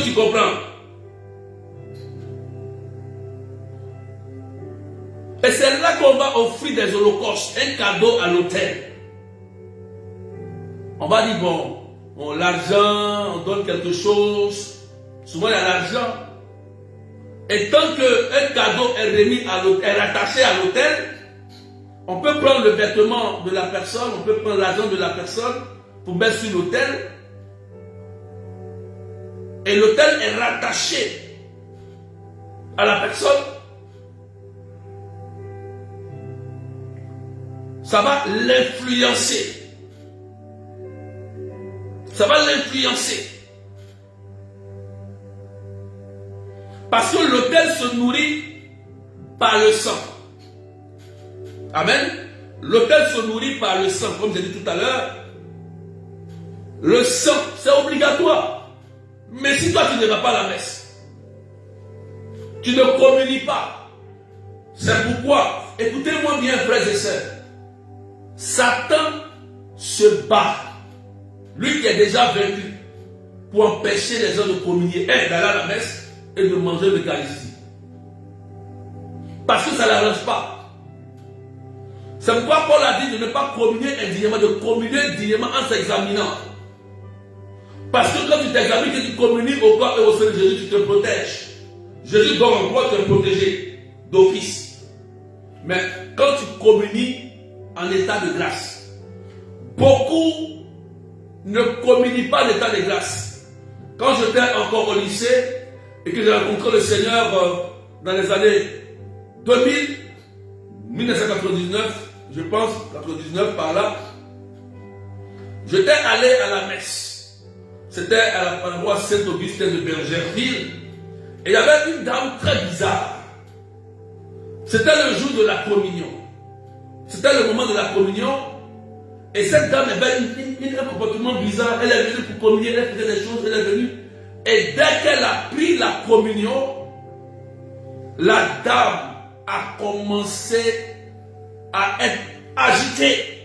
tu comprends? Et c'est là qu'on va offrir des holocaustes, un cadeau à l'autel. On va dire, bon, l'argent, on donne quelque chose. Souvent, il y a l'argent. Et tant qu'un cadeau est remis à l'autel, est rattaché à l'autel, on peut prendre le vêtement de la personne, on peut prendre l'argent de la personne pour mettre sur l'autel. Et l'autel est rattaché à la personne. Ça va l'influencer. Ça va l'influencer. Parce que l'autel se nourrit par le sang. Amen. L'autel se nourrit par le sang, comme j'ai dit tout à l'heure. Le sang, c'est obligatoire. Mais si toi tu ne vas pas à la messe, tu ne communies pas. C'est pourquoi, écoutez-moi bien, frères et sœurs, Satan se bat. Lui qui est déjà vaincu pour empêcher les gens de communier, d'aller à la messe et de manger l'Eucharistie. Parce que ça ne l'arrange pas. C'est pourquoi Paul a dit de ne pas communier indignement, de communier dignement en s'examinant. Parce que quand tu t'examines, que tu communies au corps et au sein de Jésus, tu te protèges. Jésus donne en droit de te protéger d'office. Mais quand tu communies en état de grâce, beaucoup ne communient pas en état de grâce. Quand j'étais encore au lycée et que j'ai rencontré le Seigneur dans les années 2000, 1999, je pense, 99 par là, j'étais allé à la messe. C'était à la paroisse Saint-Augustin de Bergerville. Et il y avait une dame très bizarre. C'était le jour de la communion. C'était le moment de la communion. Et cette dame avait un comportement bizarre. Elle est venue pour communier, elle faisait des choses, elle est venue. Et dès qu'elle a pris la communion, la dame a commencé à être agitée.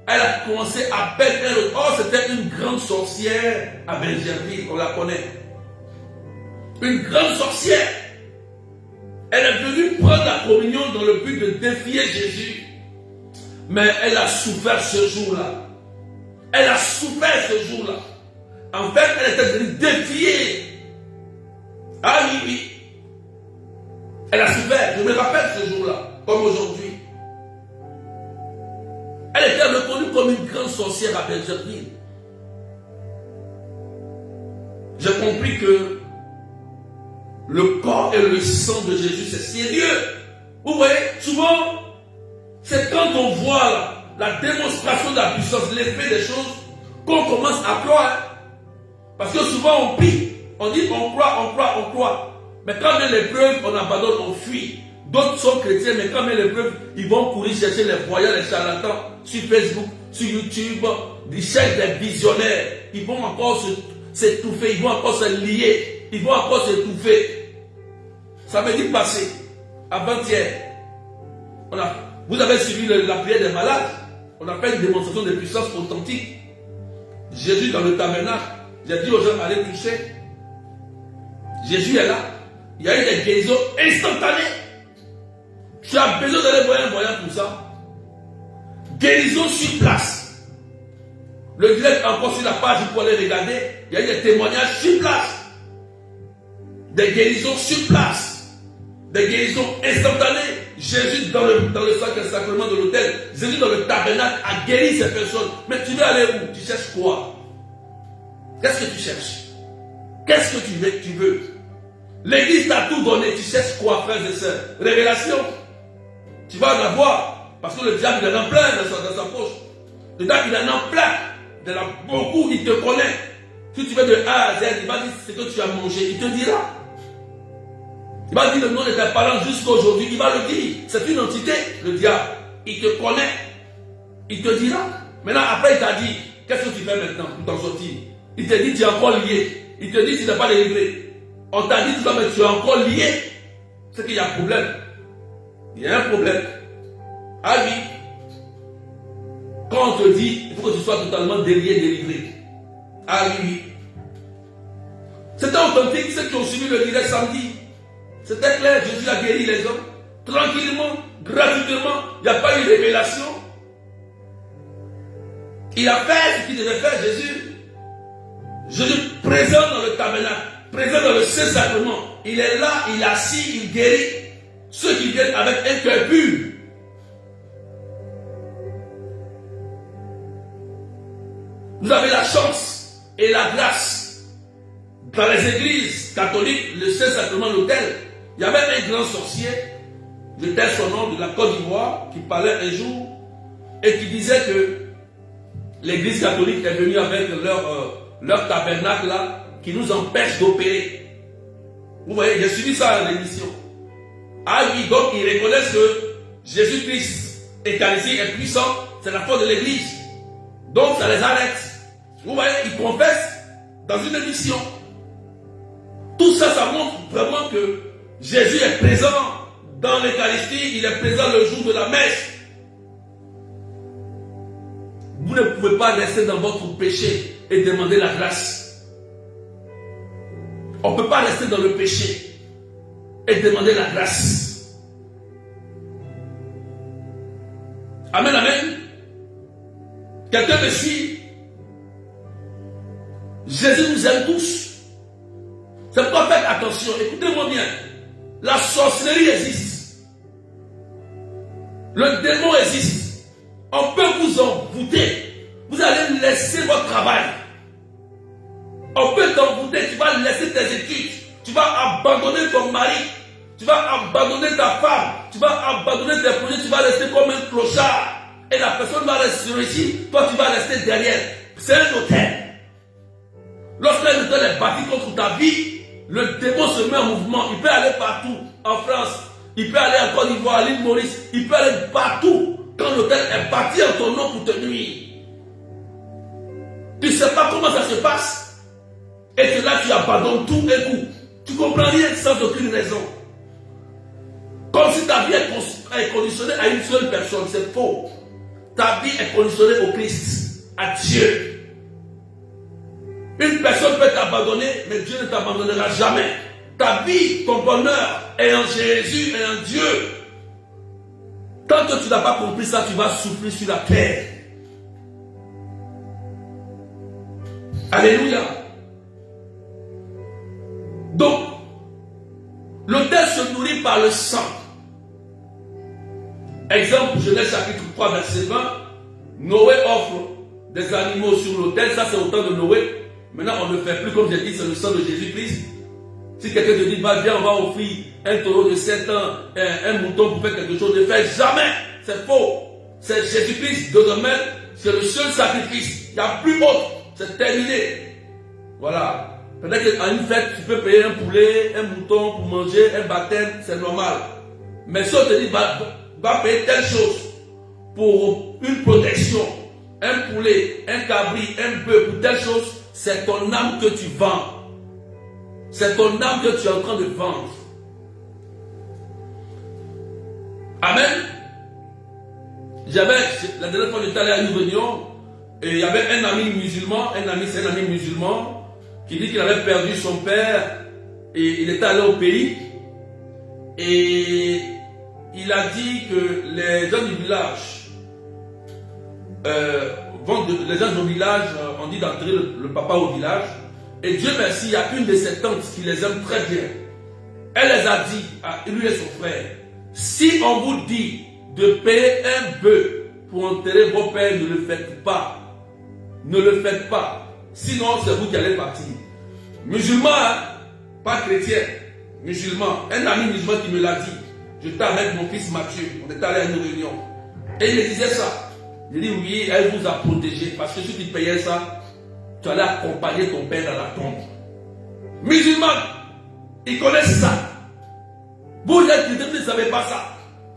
Elle a commencé à perdre. Oh, c'était une grande sorcière à Bergerville, on la connaît. Une grande sorcière. Elle est venue prendre la communion dans le but de défier Jésus. Mais elle a souffert ce jour-là. Elle a souffert ce jour-là. En fait, elle était venue défier. Ah oui, oui. Elle a souffert. Je me rappelle ce jour-là, comme aujourd'hui. Elle était reconnue comme une grande sorcière à Bergerville. J'ai compris que le corps et le sang de Jésus, c'est sérieux. Vous voyez, souvent, c'est quand on voit la démonstration de la puissance, l'effet des choses, qu'on commence à croire. Parce que souvent on prie, on dit on croit. Mais quand il y a l'épreuve, on abandonne, on fuit. D'autres sont chrétiens, mais quand il y a l'épreuve, ils vont courir chercher les voyants, les charlatans, sur Facebook, sur YouTube, ils cherchent des visionnaires. Ils vont encore s'étouffer, ils vont encore se lier, ils vont encore s'étouffer. Ça veut dire passé, avant-hier. Vous avez suivi la prière des malades. On a fait une démonstration de puissance authentique. Jésus dans le tabernacle. J'ai dit aux gens, allez toucher. Jésus est là. Il y a eu des guérisons instantanées. Tu as besoin d'aller voir un voyant pour ça. Guérison sur place. Le direct encore sur la page, vous pouvez aller regarder. Il y a eu des témoignages sur place. Des guérisons sur place. Des guérisons instantanées. Jésus dans le sacrement de l'autel, Jésus dans le tabernacle a guéri ces personnes. Mais tu veux aller où? Tu cherches quoi? Qu'est-ce que tu cherches? Qu'est-ce que tu veux? L'église t'a tout donné. Tu cherches quoi, frères et sœurs? Révélation. Tu vas en avoir. Parce que le diable, il en a plein dans sa poche. Le diable, il en a plein. Il en a beaucoup, il te connaît. Si tu veux de A à Z, il va dire ce que tu as mangé. Il te dira. Il va dire le nom de tes parents jusqu'à aujourd'hui. Il va le dire. C'est une entité, le diable. Il te connaît. Il te dira. Maintenant, après, il t'a dit, qu'est-ce que tu fais maintenant pour t'en sortir? Il te dit, tu es encore lié. Il te dit, tu n'es pas délivré. On t'a dit, mais tu es encore lié. C'est qu'il y a un problème. Il y a un problème. Ah oui. Quand on te dit, il faut que tu sois totalement délié, délivré. Ah oui, oui. C'est un authentiques, ceux qui ont suivi le direct samedi. C'était clair, Jésus a guéri les hommes. Tranquillement, gratuitement, il n'y a pas eu de révélation. Il a fait ce qu'il devait faire, Jésus. Jésus présent dans le tabernacle, présent dans le Saint-Sacrement. Il est là, il est assis, il guérit ceux qui viennent avec un cœur pur. Vous avez la chance et la grâce. Dans les églises catholiques, le Saint-Sacrement, l'autel, il y avait un grand sorcier, je tais son nom, de la Côte d'Ivoire, qui parlait un jour et qui disait que l'église catholique est venue avec leur tabernacle là, qui nous empêche d'opérer. Vous voyez, j'ai suivi ça à l'émission. Ah oui, donc ils reconnaissent que Jésus-Christ Eucharistie est puissant, c'est la force de l'église. Donc ça les arrête. Vous voyez, ils confessent dans une émission. Tout ça, ça montre vraiment que Jésus est présent dans l'Eucharistie, il est présent le jour de la messe. Vous ne pouvez pas rester dans votre péché et demander la grâce. On ne peut pas rester dans le péché et demander la grâce. Amen, amen. Quelqu'un me suit. Jésus nous aime tous. C'est pourquoi faites attention. Écoutez-moi bien. La sorcellerie existe. Le démon existe. On peut vous envoûter. Vous allez laisser votre travail. On peut t'envoûter. Tu vas laisser tes études. Tu vas abandonner ton mari. Tu vas abandonner ta femme. Tu vas abandonner tes projets. Tu vas rester comme un clochard. Et la personne va rester ici. Toi, tu vas rester derrière. C'est un hôtel. Lorsqu'un hôtel est bâti contre ta vie, le démon se met en mouvement. Il peut aller partout. En France, il peut aller en Côte d'Ivoire, à l'île Maurice. Il peut aller partout. Quand l'hôtel est bâti en ton nom pour te nuire. Tu ne sais pas comment ça se passe. Et que là, tu abandonnes tout d'un coup. Tu ne comprends rien sans aucune raison. Comme si ta vie est conditionnée à une seule personne. C'est faux. Ta vie est conditionnée au Christ, à Dieu. Une personne peut t'abandonner, mais Dieu ne t'abandonnera jamais. Ta vie, ton bonheur est en Jésus et en Dieu. Tant que tu n'as pas compris ça, tu vas souffrir sur la terre. Alléluia. Donc, l'autel se nourrit par le sang. Exemple, Genèse chapitre 3, verset 20. Noé offre des animaux sur l'autel. Ça, c'est au temps de Noé. Maintenant, on ne fait plus comme j'ai dit, c'est le sang de Jésus-Christ. Si quelqu'un te dit, bah, viens, on va offrir un taureau de 7 ans, un mouton pour faire quelque chose, ne fais jamais. C'est faux. C'est Jésus-Christ, désormais, c'est le seul sacrifice. Il n'y a plus autre. C'est terminé. Voilà. Peut-être qu'à une fête, tu peux payer un poulet, un mouton pour manger, un baptême, c'est normal. Mais si on te dit, va payer telle chose pour une protection, un poulet, un cabri, un bœuf, pour telle chose, c'est ton âme que tu vends. C'est ton âme que tu es en train de vendre. Amen. La dernière fois, j'étais allé à une réunion et il y avait un ami musulman, c'est un ami musulman, qui dit qu'il avait perdu son père et il était allé au pays et il a dit que les gens du village les gens du village ont dit d'entrer le papa au village. Et Dieu merci, il y a une de ses tantes qui les aime très bien. Elle les a dit, à lui et son frère, si on vous dit de payer un bœuf pour enterrer vos pères, ne le faites pas. Ne le faites pas. Sinon, c'est vous qui allez partir. Musulman, hein? Pas chrétien. Musulman. Un ami musulman qui me l'a dit. J'étais avec mon fils Mathieu. On était allé à une réunion. Et il me disait ça. Il dit oui, elle vous a protégé. Parce que si tu payais ça, tu allais accompagner ton père dans la tombe. Musulman, ils connaissent ça. Vous êtes chrétien, vous ne savez pas ça.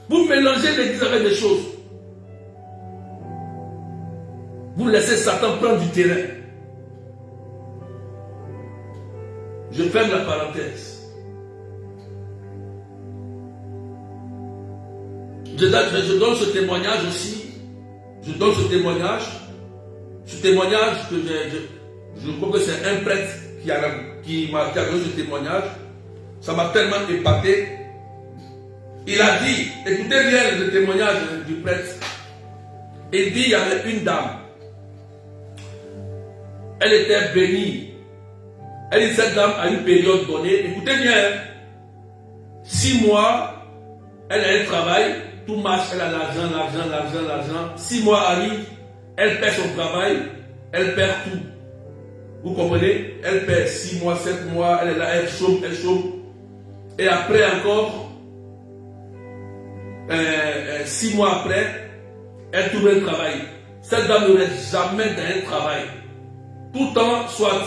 Vous mélangez l'église avec des choses. Vous laissez Satan prendre du terrain. Je ferme la parenthèse. Je donne ce témoignage aussi. Je donne ce témoignage. Ce témoignage que je crois que c'est un prêtre qui a donné ce témoignage, ça m'a tellement épaté. Il a dit, écoutez bien le témoignage du prêtre. Il dit, il y avait une dame. Elle était bénie. Elle dit, cette dame, à une période donnée, écoutez bien, 6 mois, elle a un travail, tout marche, elle a l'argent. 6 mois arrivent, elle perd son travail, elle perd tout. Vous comprenez? Elle perd 6 mois, 7 mois, elle est là, elle chôme. Et après encore, 6 mois après, elle trouve un travail. Cette dame ne reste jamais dans un travail. Tout le temps, soit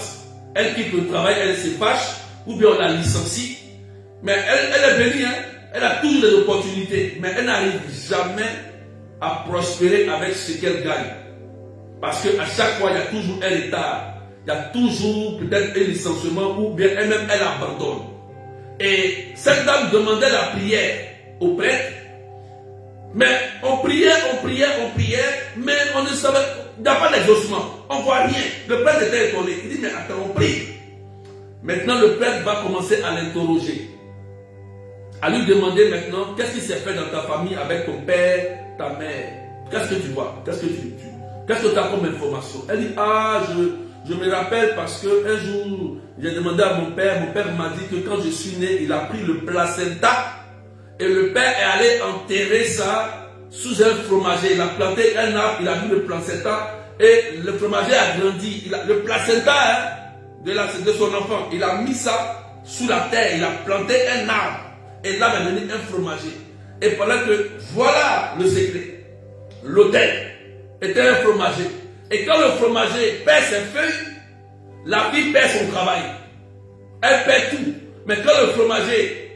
elle quitte le travail, elle se fâche, ou bien on la licencie. Mais elle est bénie, hein? Elle a toujours des opportunités, mais elle n'arrive jamais à prospérer avec ce qu'elle gagne. Parce qu'à chaque fois, il y a toujours un retard. Il y a toujours peut-être un licenciement ou bien elle-même, elle abandonne. Et cette dame demandait la prière au prêtre. Mais on priait, mais on ne savait, il n'y a pas d'exaucement. On ne voit rien. Le prêtre était étonné. Il dit, mais attends, on prie. Maintenant, le prêtre va commencer à l'interroger. À lui demander maintenant, qu'est-ce qui s'est fait dans ta famille avec ton père, ta mère? Qu'est-ce que tu vois? Qu'est-ce que tu as comme information? Elle dit, je me rappelle parce qu'un jour, j'ai demandé à mon père m'a dit que quand je suis né, il a pris le placenta et le père est allé enterrer ça sous un fromager. Il a planté un arbre, il a mis le placenta et le fromager a grandi. Le placenta de son enfant, il a mis ça sous la terre, il a planté un arbre. Et là, il a donné un fromager. Et pendant que, voilà le secret. L'autel était un fromager. Et quand le fromager perd ses feuilles, la fille perd son travail. Elle perd tout. Mais quand le fromager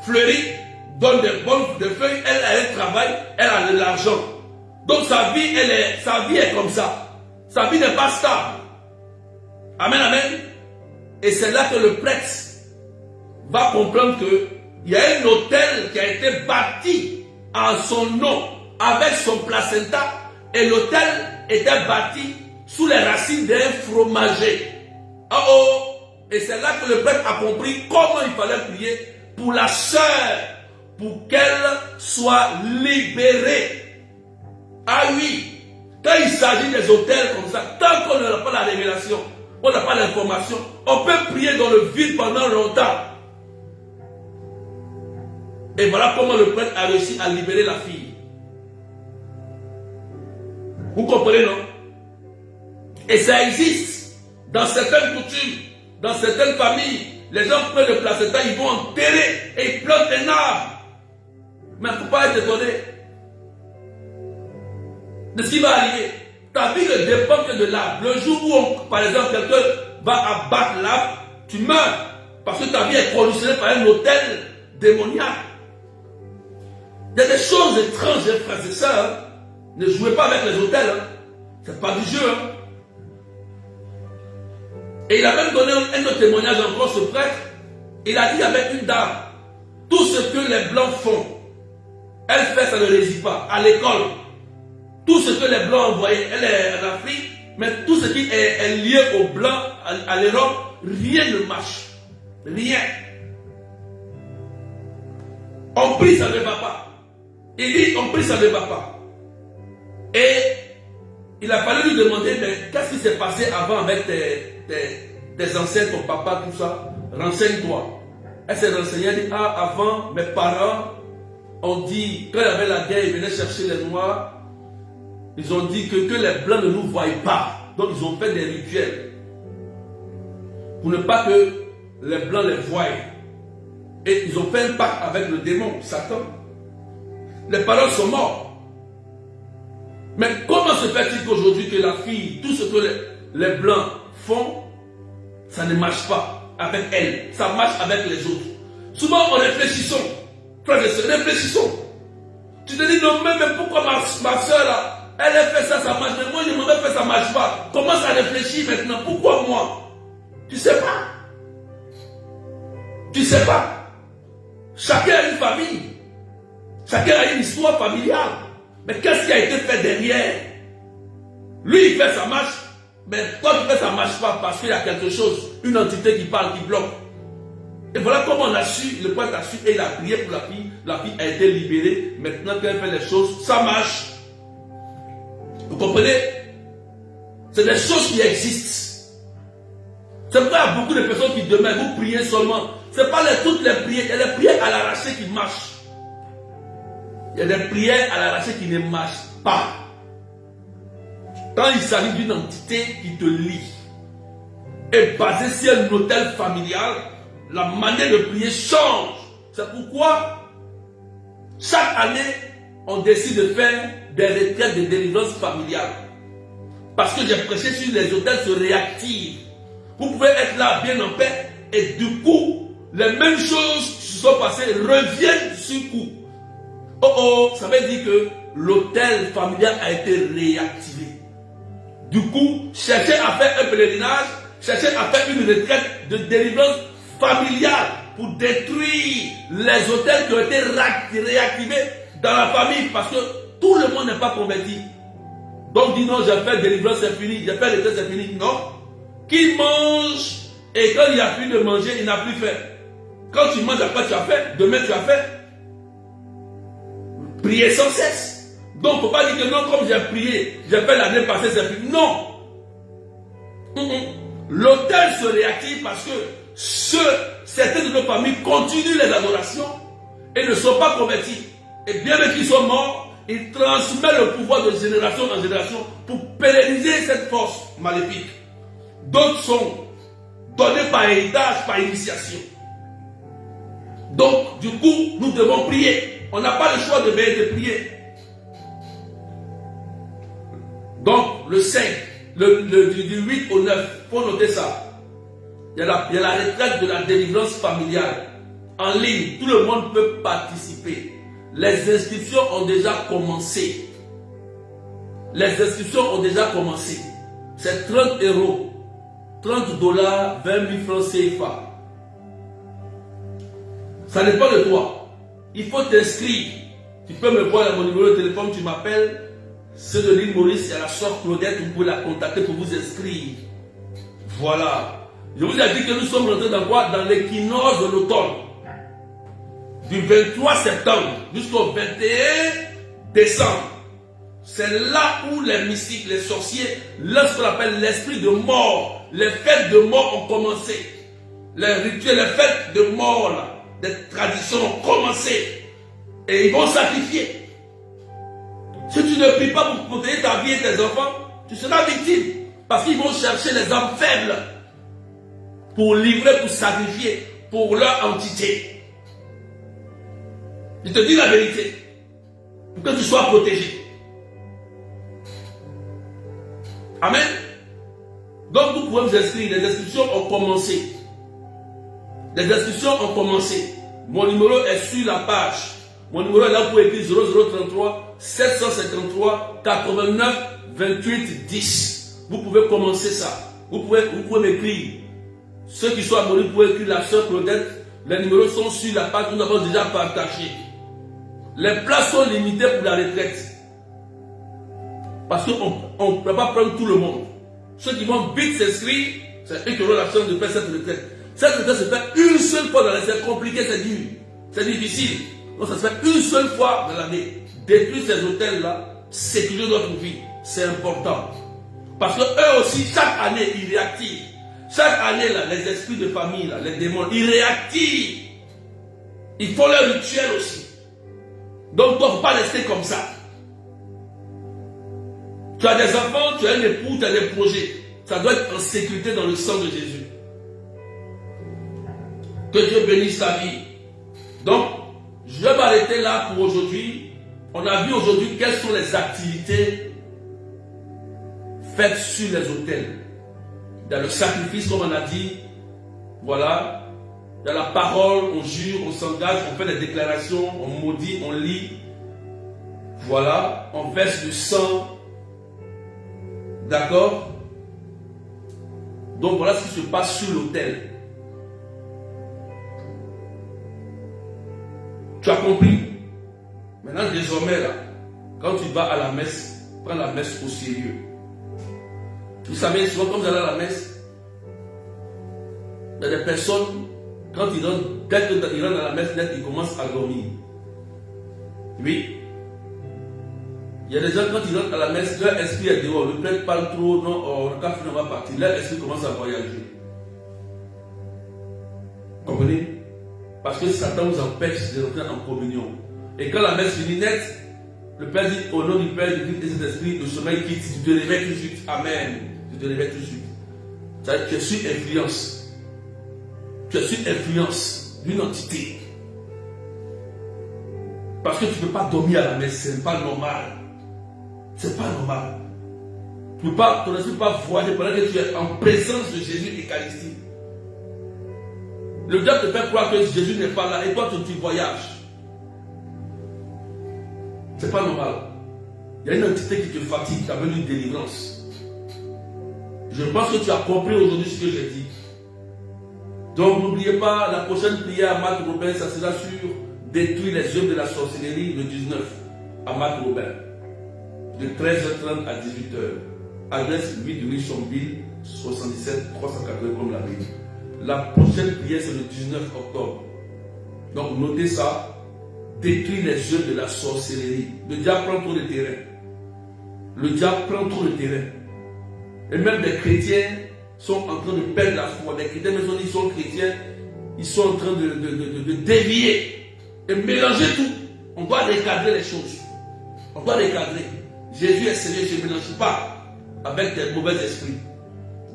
fleurit, donne des bonnes feuilles, elle a un travail, elle a de l'argent. Donc sa vie est comme ça. Sa vie n'est pas stable. Amen, amen. Et c'est là que le prêtre va comprendre que il y a un hôtel qui a été bâti en son nom avec son placenta et l'hôtel était bâti sous les racines d'un fromager. Et c'est là que le prêtre a compris comment il fallait prier pour la sœur, pour qu'elle soit libérée. Ah oui, quand il s'agit des hôtels comme ça, tant qu'on n'a pas la révélation, on n'a pas l'information, on peut prier dans le vide pendant longtemps. Et voilà comment le prêtre a réussi à libérer la fille. Vous comprenez, non? Et ça existe dans certaines coutumes, dans certaines familles. Les gens prennent le placenta, ils vont enterrer et ils plantent un arbre. Mais il ne faut pas être étonné de ce qui va arriver. Ta vie ne dépend que de l'arbre. Le jour où, par exemple, quelqu'un va abattre l'arbre, tu meurs. Parce que ta vie est conditionnée par un hôtel démoniaque. Il y a des choses étranges, frères et sœurs. Ne jouez pas avec les hôtels. Ce n'est pas du jeu. Et il a même donné un autre témoignage encore, ce prêtre. Il a dit avec une dame, tout ce que les blancs font, elle fait, ça ne réussit pas. À l'école, tout ce que les blancs envoient, elle est en Afrique, mais tout ce qui est lié aux blancs, à l'Europe, rien ne marche. Rien. On prie, ça ne va pas. Il dit, on prie, ça ne va pas. Et il a fallu lui demander, mais qu'est-ce qui s'est passé avant avec tes ancêtres, ton papa, tout ça? Renseigne-toi. Elle s'est renseignée, elle dit, avant, mes parents ont dit, quand il y avait la guerre, ils venaient chercher les Noirs, ils ont dit que les Blancs ne nous voient pas. Donc ils ont fait des rituels. Pour ne pas que les Blancs les voient. Et ils ont fait un pacte avec le démon, Satan. Les parents sont morts. Mais comment se fait-il qu'aujourd'hui que la fille, tout ce que les Blancs font, ça ne marche pas avec elle. Ça marche avec les autres. Souvent, on réfléchissons. Frères et sœurs, réfléchissons. Tu te dis, non, mais pourquoi ma soeur là, elle a fait ça, ça marche. Mais moi, je m'en ai fait, ça ne marche pas. Commence à réfléchir maintenant. Pourquoi moi? Tu ne sais pas. Tu ne sais pas. Chacun a une famille. Chacun a une histoire familiale. Mais qu'est-ce qui a été fait derrière? Lui, il fait sa marche. Mais toi tu fais ça ne marche pas parce qu'il y a quelque chose, une entité qui parle, qui bloque. Et voilà comment on a su, le poète a su et il a prié pour la fille a été libérée. Maintenant qu'elle fait les choses, ça marche. Vous comprenez? C'est des choses qui existent. C'est pourquoi il y a beaucoup de personnes qui demeurent, vous priez seulement. Ce n'est pas toutes les prières, il y a des prières à l'arraché qui marchent. Il y a des prières à l'arraché qui ne marchent pas. Quand il s'agit d'une entité qui te lie, et basée sur un hôtel familial, la manière de prier change. C'est pourquoi chaque année, on décide de faire des retraites de délivrance familiale. Parce que j'ai prêché sur les hôtels se réactivent. Vous pouvez être là bien en paix et du coup, les mêmes choses qui se sont passées reviennent sur coup. Oh oh, ça veut dire que l'hôtel familial a été réactivé. Du coup, cherchez à faire un pèlerinage, cherchez à faire une retraite de délivrance familiale pour détruire les hôtels qui ont été réactivés dans la famille parce que tout le monde n'est pas converti. Donc dis non, j'ai fait délivrance, c'est fini, j'ai fait retraite, c'est fini. Non. Qui mange et quand il n'y a plus de manger, il n'a plus fait. Quand tu manges, après tu as fait, demain tu as fait. Prier sans cesse. Donc il ne faut pas dire que non, comme j'ai prié, j'ai fait l'année passée, c'est fini. Non. L'autel se réactive parce que certaines de nos familles continuent les adorations et ne sont pas convertis. Et bien qu'ils soient morts, ils transmettent le pouvoir de génération en génération pour pérenniser cette force maléfique. D'autres sont donnés par héritage, par initiation. Donc, du coup, nous devons prier. On n'a pas le choix de veiller de prier. Donc, le 5, du 8 au 9, il faut noter ça. Il y a la retraite de la délivrance familiale. En ligne, tout le monde peut participer. Les inscriptions ont déjà commencé. Les inscriptions ont déjà commencé. C'est 30 €, 30 $, 20 000 francs CFA. Ça dépend de toi. Il faut t'inscrire. Tu peux me voir à mon numéro de téléphone, tu m'appelles. C'est de l'île Maurice, il y a la soeur Claudette, vous pouvez la contacter pour vous inscrire. Voilà. Je vous ai dit que nous sommes rentrés dans quoi? Dans l'équinoxe de l'automne. Du 23 septembre jusqu'au 21 décembre. C'est là où les mystiques, les sorciers, ce qu'on appelle l'esprit de mort, les fêtes de mort ont commencé. Les rituels, les fêtes de mort, là, des traditions ont commencé. Et ils vont sacrifier. Si tu ne pries pas pour protéger ta vie et tes enfants, tu seras victime. Parce qu'ils vont chercher les âmes faibles pour livrer, pour sacrifier, pour leur entité. Je te dis la vérité. Pour que tu sois protégé. Amen. Donc vous pouvez vous inscrire. Les inscriptions ont commencé. Les inscriptions ont commencé. Mon numéro est sur la page. Mon numéro est là pour écrire 0033 753 89 28 10. Vous pouvez commencer ça. Vous pouvez m'écrire. Ceux qui sont abonnés, vous pouvez écrire la soeur Claudette. Les numéros sont sur la page que nous avons déjà partagé. Les places sont limitées pour la retraite. Parce qu'on ne peut pas prendre tout le monde. Ceux qui vont vite s'inscrire, c'est eux qui auront la chance de faire cette retraite. Cette retraite se fait une seule fois dans l'année. C'est compliqué, c'est dur. C'est difficile. Donc ça se fait une seule fois dans l'année. Détruire ces hôtels-là, sécuriser notre vie. C'est important. Parce que eux aussi, chaque année, ils réactivent. Chaque année, là, les esprits de famille, là, les démons, ils réactivent. Ils font leur rituel aussi. Donc, toi, il ne faut pas rester comme ça. Tu as des enfants, tu as un époux, tu as des projets. Ça doit être en sécurité dans le sang de Jésus. Que Dieu bénisse ta vie. Donc, je vais m'arrêter là pour aujourd'hui. On a vu aujourd'hui quelles sont les activités faites sur les autels. Dans le sacrifice, comme on a dit, voilà. Dans la parole, on jure, on s'engage, on fait des déclarations, on maudit, on lit. Voilà, on verse du sang. D'accord? Donc voilà ce qui se passe sur l'autel. Tu as compris? Maintenant, désormais, là, quand tu vas à la messe, prends la messe au sérieux. Vous savez, souvent quand vous allez à la messe, il y a des personnes, quand ils rentrent, dès qu'ils rentrent dans la messe, ils commencent à dormir. Oui. Il y a des gens, quand ils rentrent à la messe, leur esprit est dehors. Le prêtre parle trop, non, on va partir. Leur esprit commence à voyager. Vous comprenez? Parce que Satan vous empêche de rentrer en communion. Et quand la messe finit net, le Père dit au nom du Père, du Fils et de Saint-Esprit, le sommeil quitte, tu te réveilles tout de suite. Amen. Tu te réveilles tout de suite. C'est-à-dire que tu es sous influence. Tu es sous influence d'une entité. Parce que tu ne peux pas dormir à la messe, ce n'est pas normal. C'est pas normal. Tu ne peux pas, ton esprit ne peut pas voyager pendant que tu es en présence de Jésus Eucharistie. Le diable te fait croire que Jésus n'est pas là et toi tu voyages. C'est pas normal. Il y a une entité qui te fatigue, qui a besoin d'une délivrance. Je pense que tu as compris aujourd'hui ce que j'ai dit. Donc n'oubliez pas, la prochaine prière à Marc Robin, ça sera sur détruire les œuvres de la sorcellerie le 19 à Marc Robin. De 13h30 à 18h. Adresse 8 de Richonville, 77 380 comme la ville. La prochaine prière c'est le 19 octobre. Donc notez ça. Détruire les œuvres de la sorcellerie. Le diable prend trop de terrain. Le diable prend trop de terrain. Et même les chrétiens sont en train de perdre la foi. Les chrétiens, même si ils sont chrétiens, ils sont en train de dévier et mélanger tout. On doit recadrer les choses. On doit recadrer. Jésus est sérieux, je ne mélange pas avec des mauvais esprits.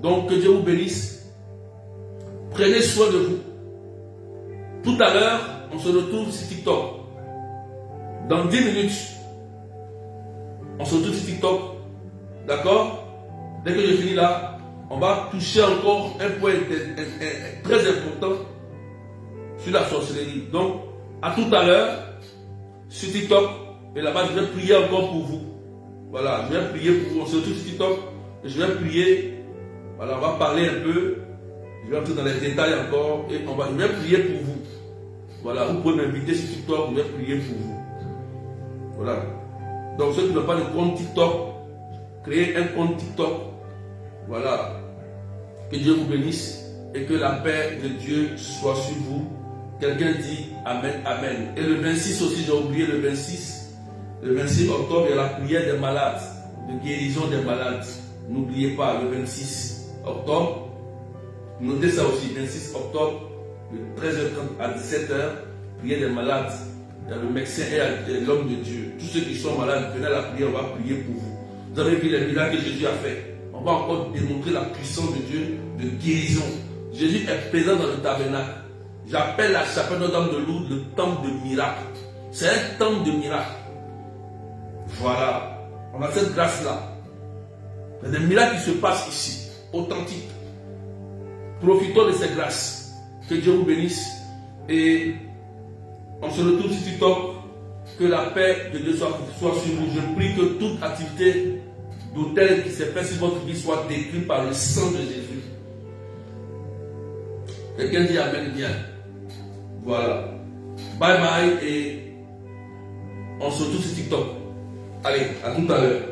Donc que Dieu vous bénisse. Prenez soin de vous. Tout à l'heure, on se retrouve sur TikTok. Dans 10 minutes, on se retrouve sur TikTok. D'accord? Dès que je finis là, on va toucher encore un point très important sur la sorcellerie. Donc, à tout à l'heure, sur TikTok. Et là-bas, je vais prier encore pour vous. Voilà, je vais prier pour vous. On se retrouve sur TikTok. Et je vais prier. Voilà, on va parler un peu. Je vais entrer dans les détails encore. Et je vais prier pour vous. Voilà, vous pouvez m'inviter sur TikTok. Je vais prier pour vous. Voilà. Donc ceux qui n'ont pas de compte TikTok, créez un compte TikTok. Voilà. Que Dieu vous bénisse et que la paix de Dieu soit sur vous. Quelqu'un dit Amen, Amen. Et le 26 aussi, j'ai oublié le 26. Le 26 octobre, il y a la prière des malades, de guérison des malades. N'oubliez pas, le 26 octobre. Notez ça aussi, 26 octobre, de 13h30 à 17h, prière des malades. Il y a le médecin et l'homme de Dieu. Tous ceux qui sont malades, venez à la prière, on va prier pour vous. Vous avez vu les miracles que Jésus a fait. On va encore démontrer la puissance de Dieu de guérison. Jésus est présent dans le tabernacle. J'appelle la chapelle Notre-Dame de Lourdes le temple de miracle. C'est un temple de miracle. Voilà. On a cette grâce-là. Il y a des miracles qui se passent ici, authentiques. Profitons de ces grâces. Que Dieu vous bénisse. Et on se retrouve sur TikTok. Que la paix de Dieu soit sur vous. Je prie que toute activité d'hôtel qui s'est faite sur votre vie soit détruite par le sang de Jésus. Quelqu'un dit Amen bien. Voilà. Bye bye et on se retrouve sur TikTok. Allez, à tout à l'heure.